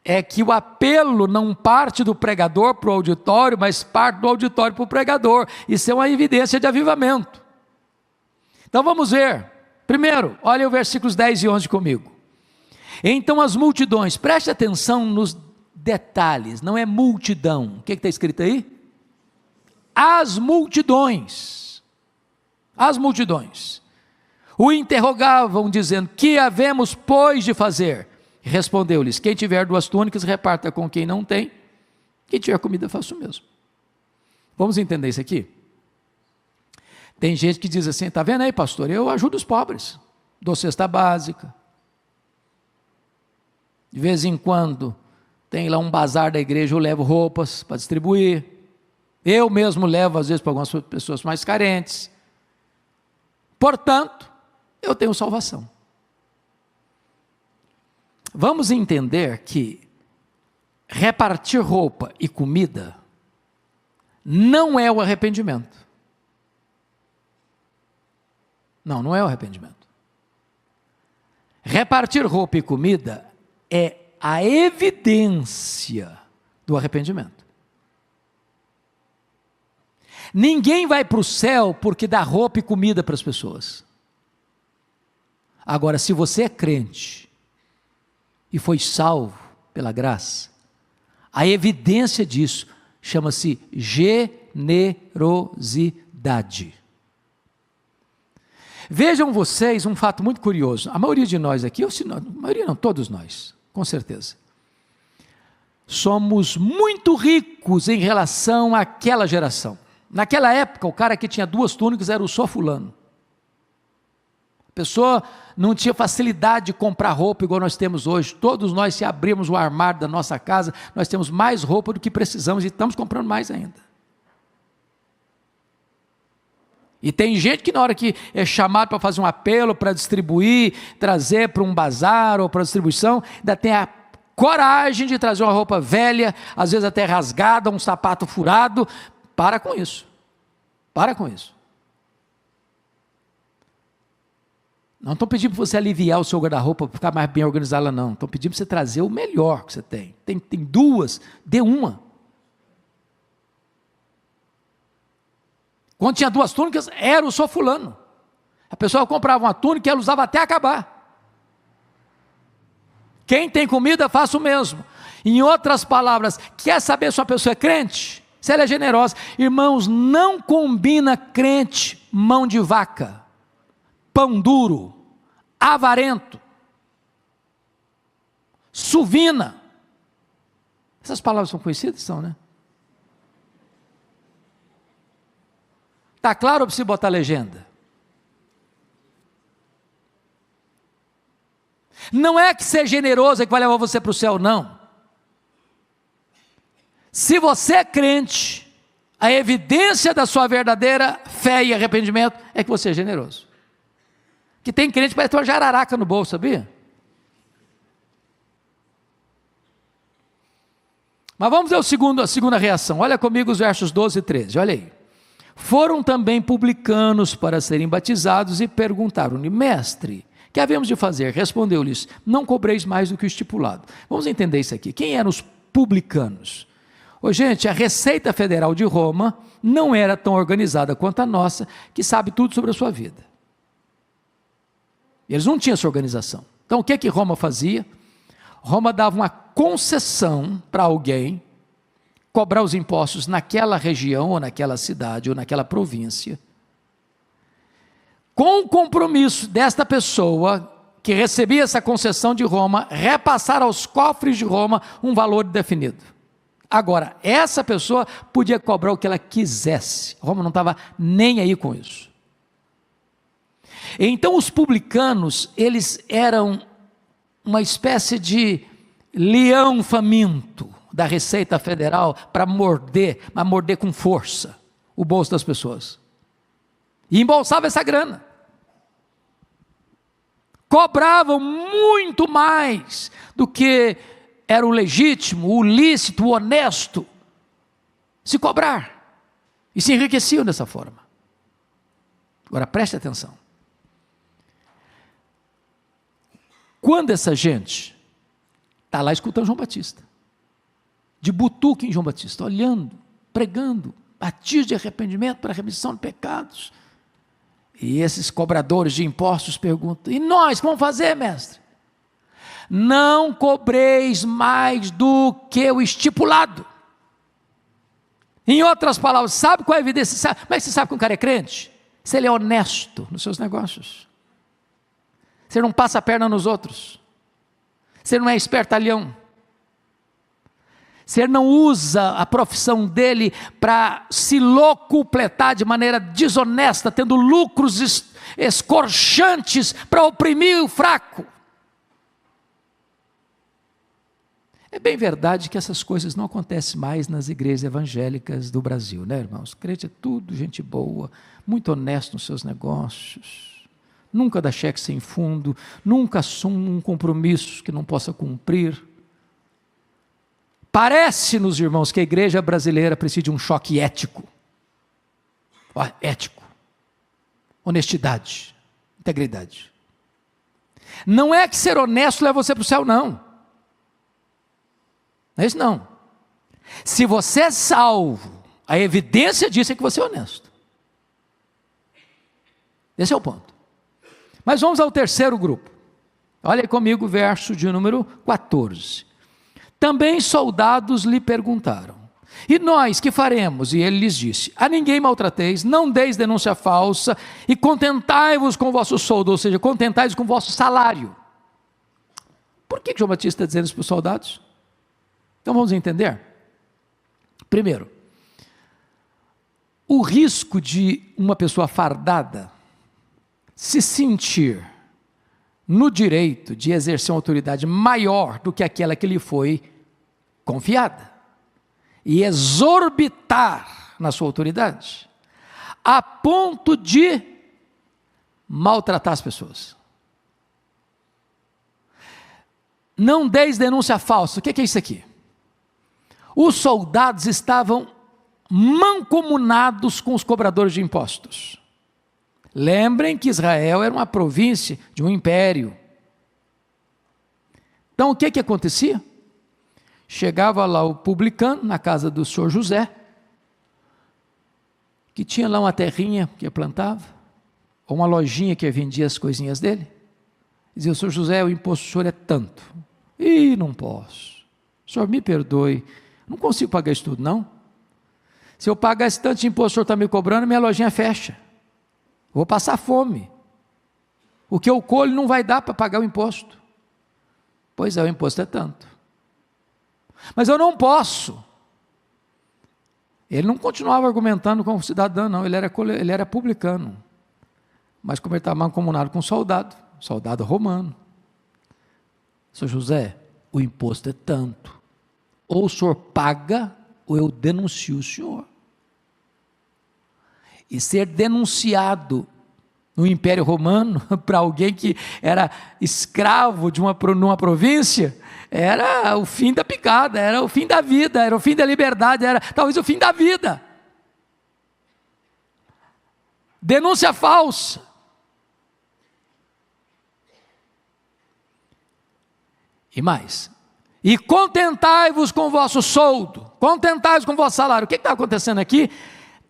Speaker 2: é que o apelo não parte do pregador para o auditório, mas parte do auditório para o pregador. Isso é uma evidência de avivamento. Então, vamos ver. Primeiro, olha os versículos 10 e 11 comigo. Então as multidões, preste atenção nos detalhes, não é multidão. O que está escrito aí? As multidões. As multidões. O interrogavam dizendo: que havemos, pois, de fazer? Respondeu-lhes: quem tiver 2 túnicas, reparta com quem não tem. Quem tiver comida, faça o mesmo. Vamos entender isso aqui? Tem gente que diz assim: está vendo aí, pastor, eu ajudo os pobres. dou cesta básica. De vez em quando, tem lá um bazar da igreja, eu levo roupas para distribuir. Eu mesmo levo, às vezes, para algumas pessoas mais carentes. Portanto, eu tenho salvação. Vamos entender que repartir roupa e comida não é o arrependimento. Não é o arrependimento. Repartir roupa e comida é a evidência do arrependimento. Ninguém vai para o céu porque dá roupa e comida para as pessoas. Agora, se você é crente e foi salvo pela graça, a evidência disso chama-se generosidade. Vejam vocês um fato muito curioso. A maioria de nós aqui, todos nós, com certeza, somos muito ricos em relação àquela geração. Naquela época, o cara que tinha 2 túnicas era o só fulano. A pessoa não tinha facilidade de comprar roupa igual nós temos hoje. Todos nós, se abrirmos o armário da nossa casa, nós temos mais roupa do que precisamos e estamos comprando mais ainda. E tem gente que na hora que é chamado para fazer um apelo, para distribuir, trazer para um bazar ou para distribuição, ainda tem a coragem de trazer uma roupa velha, às vezes até rasgada, um sapato furado. Para com isso. Para com isso. Não estou pedindo para você aliviar o seu guarda-roupa para ficar mais bem organizado, não. Estou pedindo para você trazer o melhor que você tem. Tem 2, dê uma. Quando tinha 2 túnicas, era o só fulano. A pessoa comprava uma túnica e ela usava até acabar. Quem tem comida, faça o mesmo. Em outras palavras, quer saber se uma pessoa é crente? Se ela é generosa. Irmãos, não combina crente, mão de vaca, pão duro, avarento, suvina. Essas palavras são conhecidas? São, né? Está claro ou preciso botar legenda? Não é que ser generoso é que vai levar você para o céu, não. Se você é crente, a evidência da sua verdadeira fé e arrependimento é que você é generoso. Que tem crente que parece ter uma jararaca no bolso, sabia? Mas vamos ver a segunda reação. Olha comigo os versos 12 e 13, olha aí. Foram também publicanos para serem batizados e perguntaram-lhe: mestre, que havemos de fazer? Respondeu-lhes: não cobreis mais do que o estipulado. Vamos entender isso aqui. Quem eram os publicanos? Ô, gente, a Receita Federal de Roma não era tão organizada quanto a nossa, que sabe tudo sobre a sua vida. Eles não tinham essa organização. Então, o que Roma fazia? Roma dava uma concessão para alguém cobrar os impostos naquela região, ou naquela cidade, ou naquela província, com o compromisso desta pessoa que recebia essa concessão de Roma, repassar aos cofres de Roma um valor definido. Agora, essa pessoa podia cobrar o que ela quisesse. Roma não estava nem aí com isso. Então, os publicanos, eles eram uma espécie de leão faminto da Receita Federal para morder, mas morder com força o bolso das pessoas. E embolsava essa grana. Cobravam muito mais do que era o legítimo, o lícito, o honesto se cobrar. E se enriqueciam dessa forma. Agora preste atenção. Quando essa gente está lá escutando João Batista, de butuque em João Batista, olhando, pregando, batismo de arrependimento para remissão de pecados, e esses cobradores de impostos perguntam: e nós, como fazer, mestre? Não cobreis mais do que o estipulado. Em outras palavras, sabe qual é a evidência? Como é que você sabe que um cara é crente? Se ele é honesto nos seus negócios, se ele não passa a perna nos outros, se ele não é espertalhão, Se ele não usa a profissão dele para se locupletar de maneira desonesta, tendo lucros escorchantes para oprimir o fraco. É bem verdade que essas coisas não acontecem mais nas igrejas evangélicas do Brasil, né, irmãos? Crente é tudo gente boa, muito honesto nos seus negócios, nunca dá cheque sem fundo, nunca assume um compromisso que não possa cumprir. Parece-nos, irmãos, que a igreja brasileira precisa de um choque ético. Ético, honestidade, integridade. Não é que ser honesto leva você para o céu, não. Não é isso não. Se você é salvo, a evidência disso é que você é honesto. Esse é o ponto. Mas vamos ao terceiro grupo. Olha aí comigo o verso de número 14. Também soldados lhe perguntaram: e nós que faremos? E ele lhes disse: a ninguém maltrateis, não deis denúncia falsa, e contentai-vos com o vosso soldo, ou seja, contentai-vos com o vosso salário. Por que João Batista está dizendo isso para os soldados? Então vamos entender. Primeiro, o risco de uma pessoa fardada se sentir no direito de exercer uma autoridade maior do que aquela que lhe foi confiada, e exorbitar na sua autoridade, a ponto de maltratar as pessoas. Não deis denúncia falsa. O que é isso aqui? Os soldados estavam mancomunados com os cobradores de impostos. Lembrem que Israel era uma província de um império. Então o que acontecia? Chegava lá o publicano na casa do senhor José, que tinha lá uma terrinha que plantava, ou uma lojinha que vendia as coisinhas dele. Dizia: o senhor José, o imposto do senhor é tanto. Ih, não posso. O senhor me perdoe, não consigo pagar isso tudo, não. Se eu pagar esse tanto de imposto que o senhor está me cobrando, minha lojinha fecha. Vou passar fome. O que eu colho não vai dar para pagar o imposto. Pois é, o imposto é tanto. Mas eu não posso. Ele não continuava argumentando como cidadão, não. Ele era publicano. Mas como ele estava mancomunado com um soldado romano. Senhor José, o imposto é tanto. Ou o senhor paga, ou eu denuncio o senhor. E ser denunciado no Império Romano para alguém que era escravo de numa província, era o fim da picada, era o fim da vida, era o fim da liberdade, era talvez o fim da vida. Denúncia falsa. E mais: e contentai-vos com o vosso soldo, contentai-vos com o vosso salário. O que está acontecendo aqui?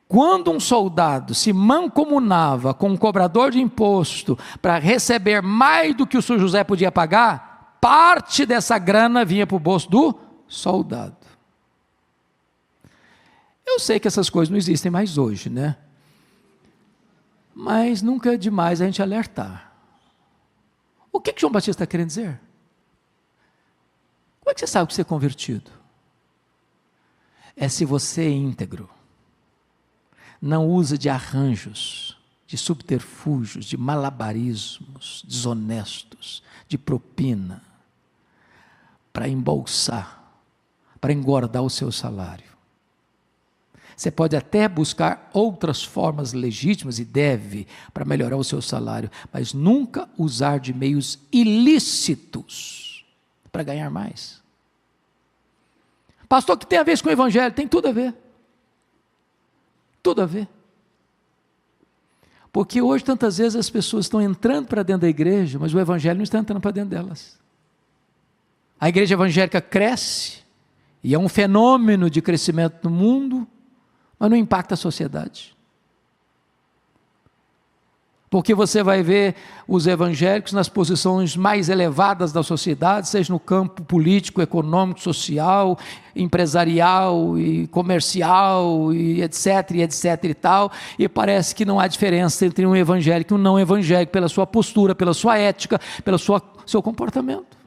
Speaker 2: Quando um soldado se mancomunava com um cobrador de imposto para receber mais do que o senhor José podia pagar, parte dessa grana vinha para o bolso do soldado. Eu sei que essas coisas não existem mais hoje, né? Mas nunca é demais a gente alertar. O que João Batista está querendo dizer? Como é que você sabe que você é convertido? É se você é íntegro, não usa de arranjos, de subterfúgios, de malabarismos desonestos, de propina, para embolsar, para engordar o seu salário. Você pode até buscar outras formas legítimas, e deve, para melhorar o seu salário, mas nunca usar de meios ilícitos para ganhar mais. Pastor, o que tem a ver com o evangelho? Tem tudo a ver. Tudo a ver. Porque hoje tantas vezes as pessoas estão entrando para dentro da igreja, mas o evangelho não está entrando para dentro delas. A igreja evangélica cresce, e é um fenômeno de crescimento no mundo, mas não impacta a sociedade. Porque você vai ver os evangélicos nas posições mais elevadas da sociedade, seja no campo político, econômico, social, empresarial e comercial, e etc, e tal, e parece que não há diferença entre um evangélico e um não evangélico, pela sua postura, pela sua ética, pelo seu comportamento.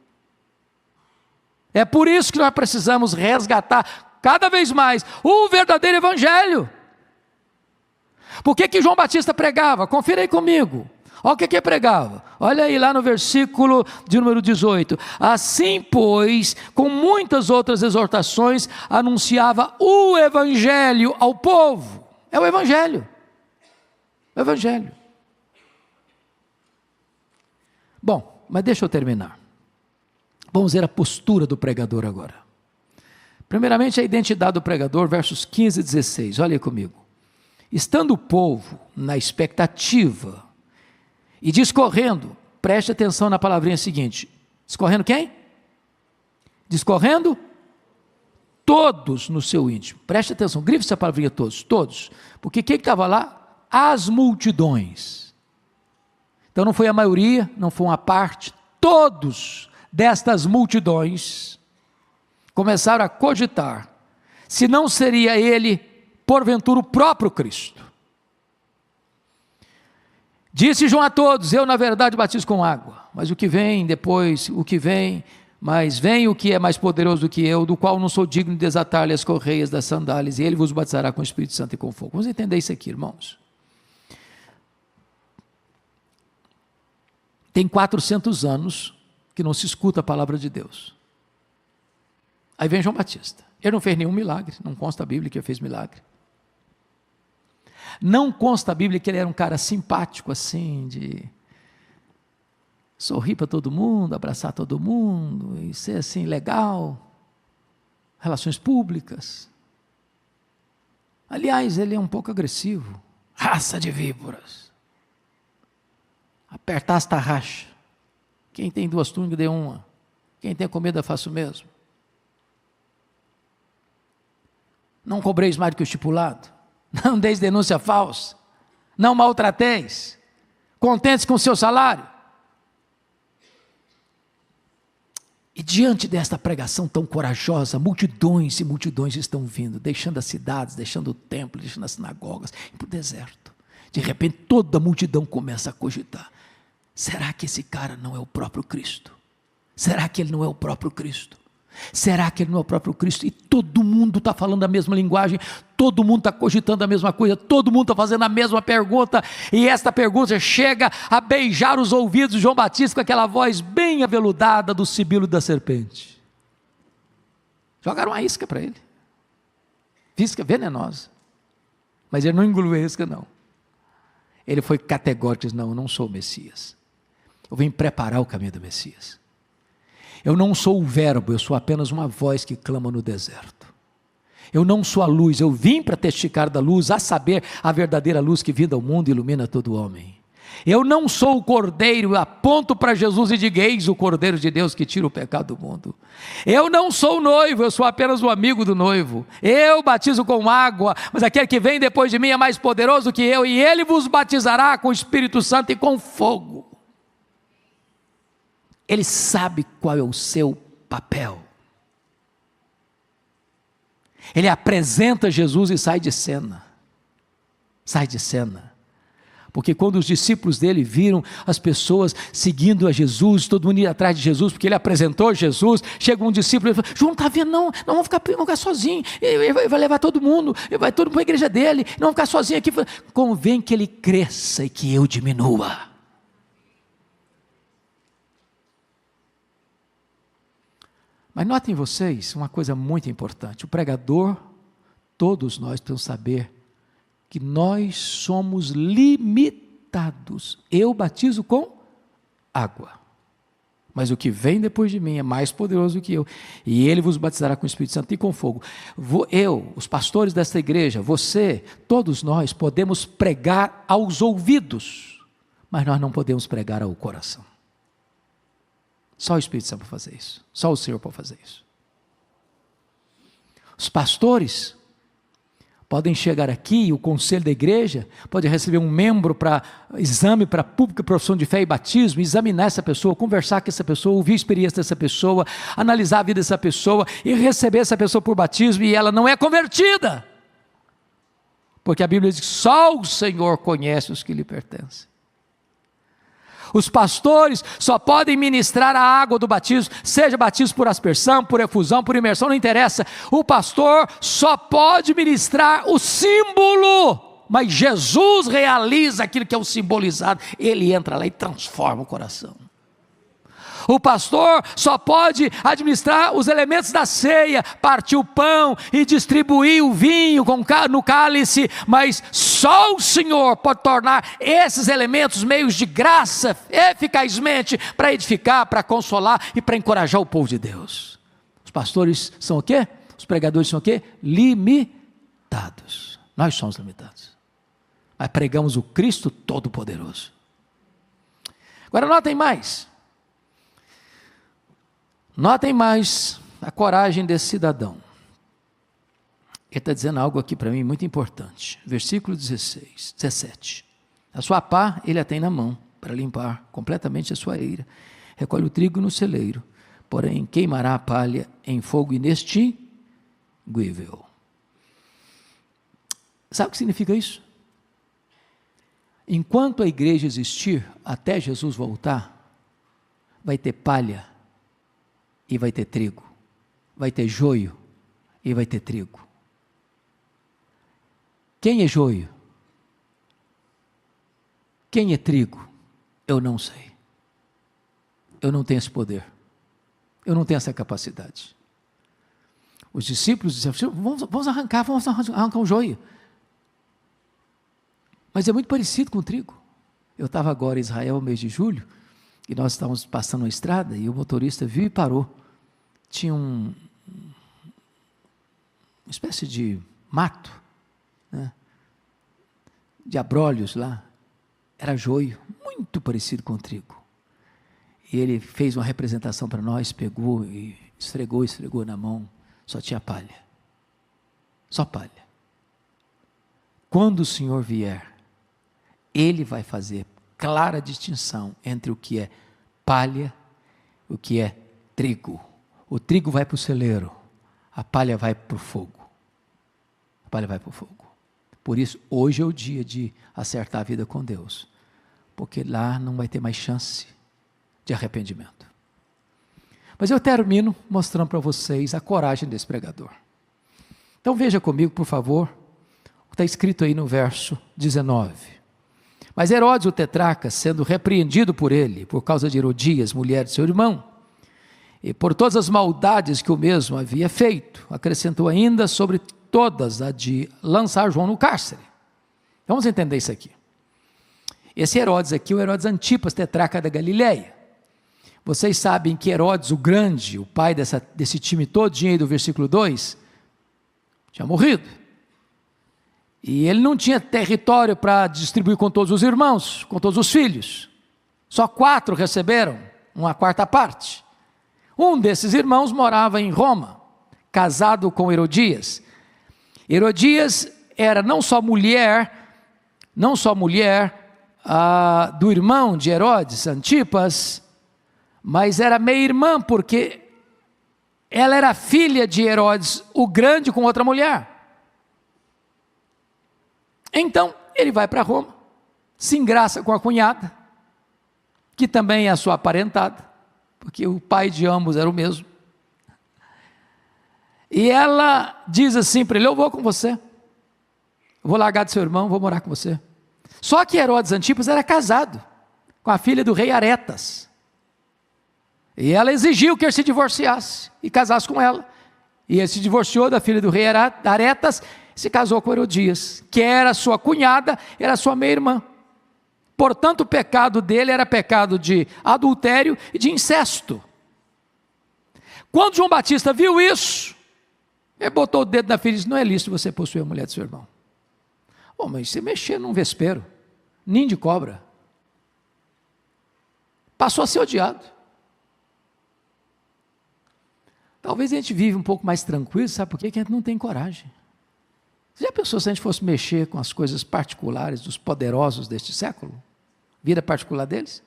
Speaker 2: É por isso que nós precisamos resgatar cada vez mais o verdadeiro evangelho. Por que João Batista pregava? Confira aí comigo. Olha o que ele pregava. Olha aí lá no versículo de número 18. Assim, pois, com muitas outras exortações, anunciava o evangelho ao povo. É o evangelho. O evangelho. Bom, mas deixa eu terminar. Vamos ver a postura do pregador agora. Primeiramente, a identidade do pregador, versos 15 e 16. Olha aí comigo. Estando o povo na expectativa e discorrendo, preste atenção na palavrinha seguinte. Discorrendo quem? Discorrendo todos no seu íntimo. Preste atenção, grife essa palavrinha todos, todos. Porque quem estava lá? As multidões. Então não foi a maioria, não foi uma parte, todos destas multidões começaram a cogitar se não seria ele, porventura, o próprio Cristo. Disse João a todos: eu na verdade batizo com água, mas o que vem depois, mas vem o que é mais poderoso do que eu, do qual não sou digno de desatar-lhe as correias das sandálias, e ele vos batizará com o Espírito Santo e com fogo. Vamos entender isso aqui, irmãos. Tem 400 anos que não se escuta a palavra de Deus. Aí vem João Batista. Ele não fez nenhum milagre, não consta a Bíblia que ele fez milagre. Não consta a Bíblia que ele era um cara simpático assim, de sorrir para todo mundo, abraçar todo mundo, e ser assim legal, relações públicas. Aliás, ele é um pouco agressivo, raça de víboras. Apertar as tarraxas. Quem tem 2 túnicas, dê uma. Quem tem comida, faça o mesmo. Não cobreis mais do que o estipulado. Não deis denúncia falsa. Não maltrateis. Contente-se com o seu salário. E diante desta pregação tão corajosa, multidões e multidões estão vindo, deixando as cidades, deixando o templo, deixando as sinagogas, indo para o deserto. De repente toda a multidão começa a cogitar: será que esse cara não é o próprio Cristo? Será que ele não é o próprio Cristo? Será que ele não é o próprio Cristo? E todo mundo está falando a mesma linguagem, todo mundo está cogitando a mesma coisa, todo mundo está fazendo a mesma pergunta, e esta pergunta chega a beijar os ouvidos de João Batista com aquela voz bem aveludada do sibilo da serpente. Jogaram uma isca para ele, isca venenosa, mas ele não engoliu a isca não. Ele foi categórico, disse: não, eu não sou o Messias, eu vim preparar o caminho do Messias. Eu não sou o verbo, eu sou apenas uma voz que clama no deserto. Eu não sou a luz, eu vim para testificar da luz, a saber, a verdadeira luz que vinda ao mundo ilumina todo homem. Eu não sou o cordeiro, eu aponto para Jesus e digo: eis o cordeiro de Deus que tira o pecado do mundo. Eu não sou o noivo, eu sou apenas o amigo do noivo. Eu batizo com água, mas aquele que vem depois de mim é mais poderoso que eu, e ele vos batizará com o Espírito Santo e com fogo. Ele sabe qual é o seu papel. Ele apresenta Jesus e sai de cena. Sai de cena. Porque quando os discípulos dele viram as pessoas seguindo a Jesus, todo mundo ia atrás de Jesus, porque ele apresentou Jesus, chega um discípulo e fala: João, não está vendo não vamos ficar sozinho, ele vai levar todo mundo, ele vai todo mundo para a igreja dele, não vamos ficar sozinho aqui. Convém que ele cresça e que eu diminua. Mas notem vocês uma coisa muito importante: o pregador, todos nós precisamos saber que nós somos limitados. Eu batizo com água, mas o que vem depois de mim é mais poderoso do que eu, e ele vos batizará com o Espírito Santo e com fogo. Eu, os pastores desta igreja, você, todos nós podemos pregar aos ouvidos, mas nós não podemos pregar ao coração. Só o Espírito Santo para fazer isso. Só o Senhor para fazer isso. Os pastores podem chegar aqui, o conselho da igreja pode receber um membro para exame, para pública profissão de fé e batismo, examinar essa pessoa, conversar com essa pessoa, ouvir a experiência dessa pessoa, analisar a vida dessa pessoa e receber essa pessoa por batismo, e ela não é convertida. Porque a Bíblia diz que só o Senhor conhece os que lhe pertencem. Os pastores só podem ministrar a água do batismo, seja batismo por aspersão, por efusão, por imersão, não interessa. O pastor só pode ministrar o símbolo, mas Jesus realiza aquilo que é o simbolizado. Ele entra lá e transforma o coração. O pastor só pode administrar os elementos da ceia, partir o pão e distribuir o vinho no cálice, mas só o Senhor pode tornar esses elementos meios de graça, eficazmente, para edificar, para consolar e para encorajar o povo de Deus. Os pastores são o quê? Os pregadores são o quê? Limitados. Nós somos limitados, mas pregamos o Cristo Todo-Poderoso. Agora notem mais. Notem mais a coragem desse cidadão. Ele está dizendo algo aqui para mim muito importante. Versículo 17. A sua pá ele a tem na mão, para limpar completamente a sua eira. Recolhe o trigo no celeiro, porém queimará a palha em fogo inextinguível. Sabe o que significa isso? Enquanto a igreja existir, até Jesus voltar, vai ter palha e vai ter trigo, vai ter joio e vai ter trigo. Quem é joio? Quem é trigo? Eu não sei. Eu não tenho esse poder. Eu não tenho essa capacidade. Os discípulos disseram, vamos arrancar o joio. Mas é muito parecido com o trigo. Eu estava agora em Israel, no mês de julho, e nós estávamos passando uma estrada, e o motorista viu e parou. Tinha uma espécie de mato, né, de abrolhos lá. Era joio, muito parecido com o trigo. E ele fez uma representação para nós, pegou e esfregou na mão. Só tinha palha. Só palha. Quando o Senhor vier, Ele vai fazer clara distinção entre o que é palha e o que é trigo. O trigo vai para o celeiro, a palha vai para o fogo. A palha vai para o fogo. Por isso, hoje é o dia de acertar a vida com Deus, porque lá não vai ter mais chance de arrependimento. Mas eu termino mostrando para vocês a coragem desse pregador. Então veja comigo, por favor, o que está escrito aí no verso 19. Mas Herodes o tetrarca, sendo repreendido por ele, por causa de Herodias, mulher de seu irmão, e por todas as maldades que o mesmo havia feito, acrescentou ainda sobre todas a de lançar João no cárcere. Vamos entender isso aqui. Esse Herodes aqui é o Herodes Antipas, tetrarca da Galileia. Vocês sabem que Herodes o Grande, o pai desse time todinho aí do versículo 2, tinha morrido. E ele não tinha território para distribuir com todos os irmãos, com todos os filhos. Só 4 receberam uma quarta parte. Um desses irmãos morava em Roma, casado com Herodias. Herodias era não só mulher do irmão de Herodes, Antipas, mas era meia-irmã, porque ela era filha de Herodes o Grande com outra mulher. Então, ele vai para Roma, se engraça com a cunhada, que também é a sua aparentada, porque o pai de ambos era o mesmo. E ela diz assim para ele, eu vou com você, eu vou largar do seu irmão, vou morar com você. Só que Herodes Antipas era casado com a filha do rei Aretas. E ela exigiu que ele se divorciasse e casasse com ela. E ele se divorciou da filha do rei Aretas, se casou com Herodias, que era sua cunhada, era sua meia-irmã. Portanto, o pecado dele era pecado de adultério e de incesto. Quando João Batista viu isso, ele botou o dedo na filha e disse, não é lícito você possuir a mulher do seu irmão. Oh, mas você mexer num vespeiro, ninho de cobra. Passou a ser odiado. Talvez a gente vive um pouco mais tranquilo, sabe por quê? Porque a gente não tem coragem. Você já pensou se a gente fosse mexer com as coisas particulares dos poderosos deste século? Vida particular deles?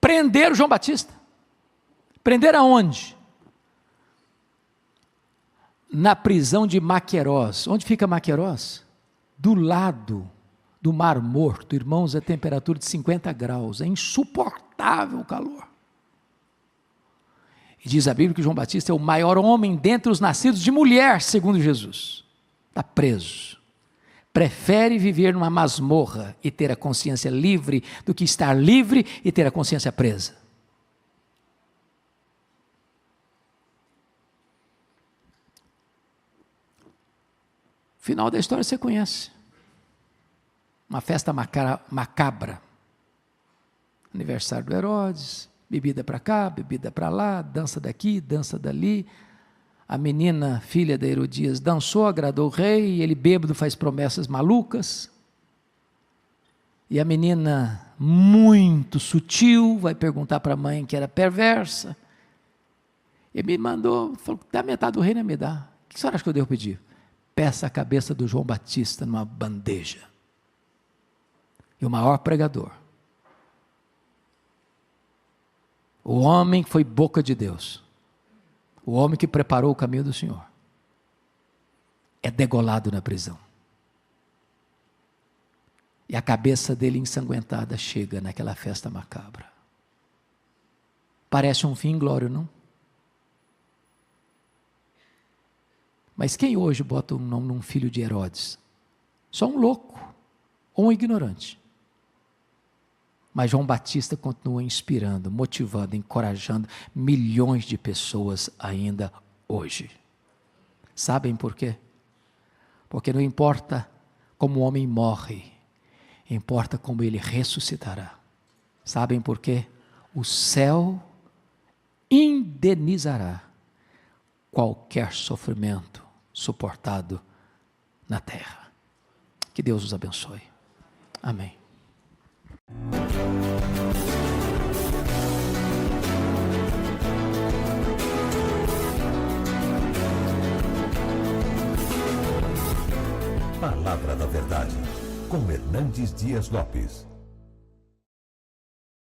Speaker 2: Prenderam João Batista. Prenderam aonde? na prisão de Maquerós. Onde fica Maquerós? Do lado do Mar Morto, irmãos, a temperatura de 50 graus, é insuportável o calor. E diz a Bíblia que João Batista é o maior homem dentre os nascidos de mulher, segundo Jesus. Está preso. Prefere viver numa masmorra e ter a consciência livre do que estar livre e ter a consciência presa. O final da história você conhece. Uma festa macabra. Aniversário do Herodes, bebida para cá, bebida para lá, dança daqui, dança dali. A menina, filha da Herodias, dançou, agradou o rei, e ele bêbado faz promessas malucas. E a menina, muito sutil, vai perguntar para a mãe que era perversa. Ele me mandou, falou, dá metade do reino, me dá. O que a senhora acha que eu devo pedir? Peça a cabeça do João Batista numa bandeja. E o maior pregador, o homem que foi boca de Deus, o homem que preparou o caminho do Senhor, é degolado na prisão. E a cabeça dele ensanguentada chega naquela festa macabra. Parece um fim inglório, não? Mas quem hoje bota um nome num filho de Herodes? Só um louco ou um ignorante. Mas João Batista continua inspirando, motivando, encorajando milhões de pessoas ainda hoje. Sabem por quê? Porque não importa como o homem morre, importa como ele ressuscitará. Sabem por quê? O céu indenizará qualquer sofrimento suportado na terra. Que Deus os abençoe. Amém.
Speaker 1: Palavra da Verdade, com Hernandes Dias Lopes.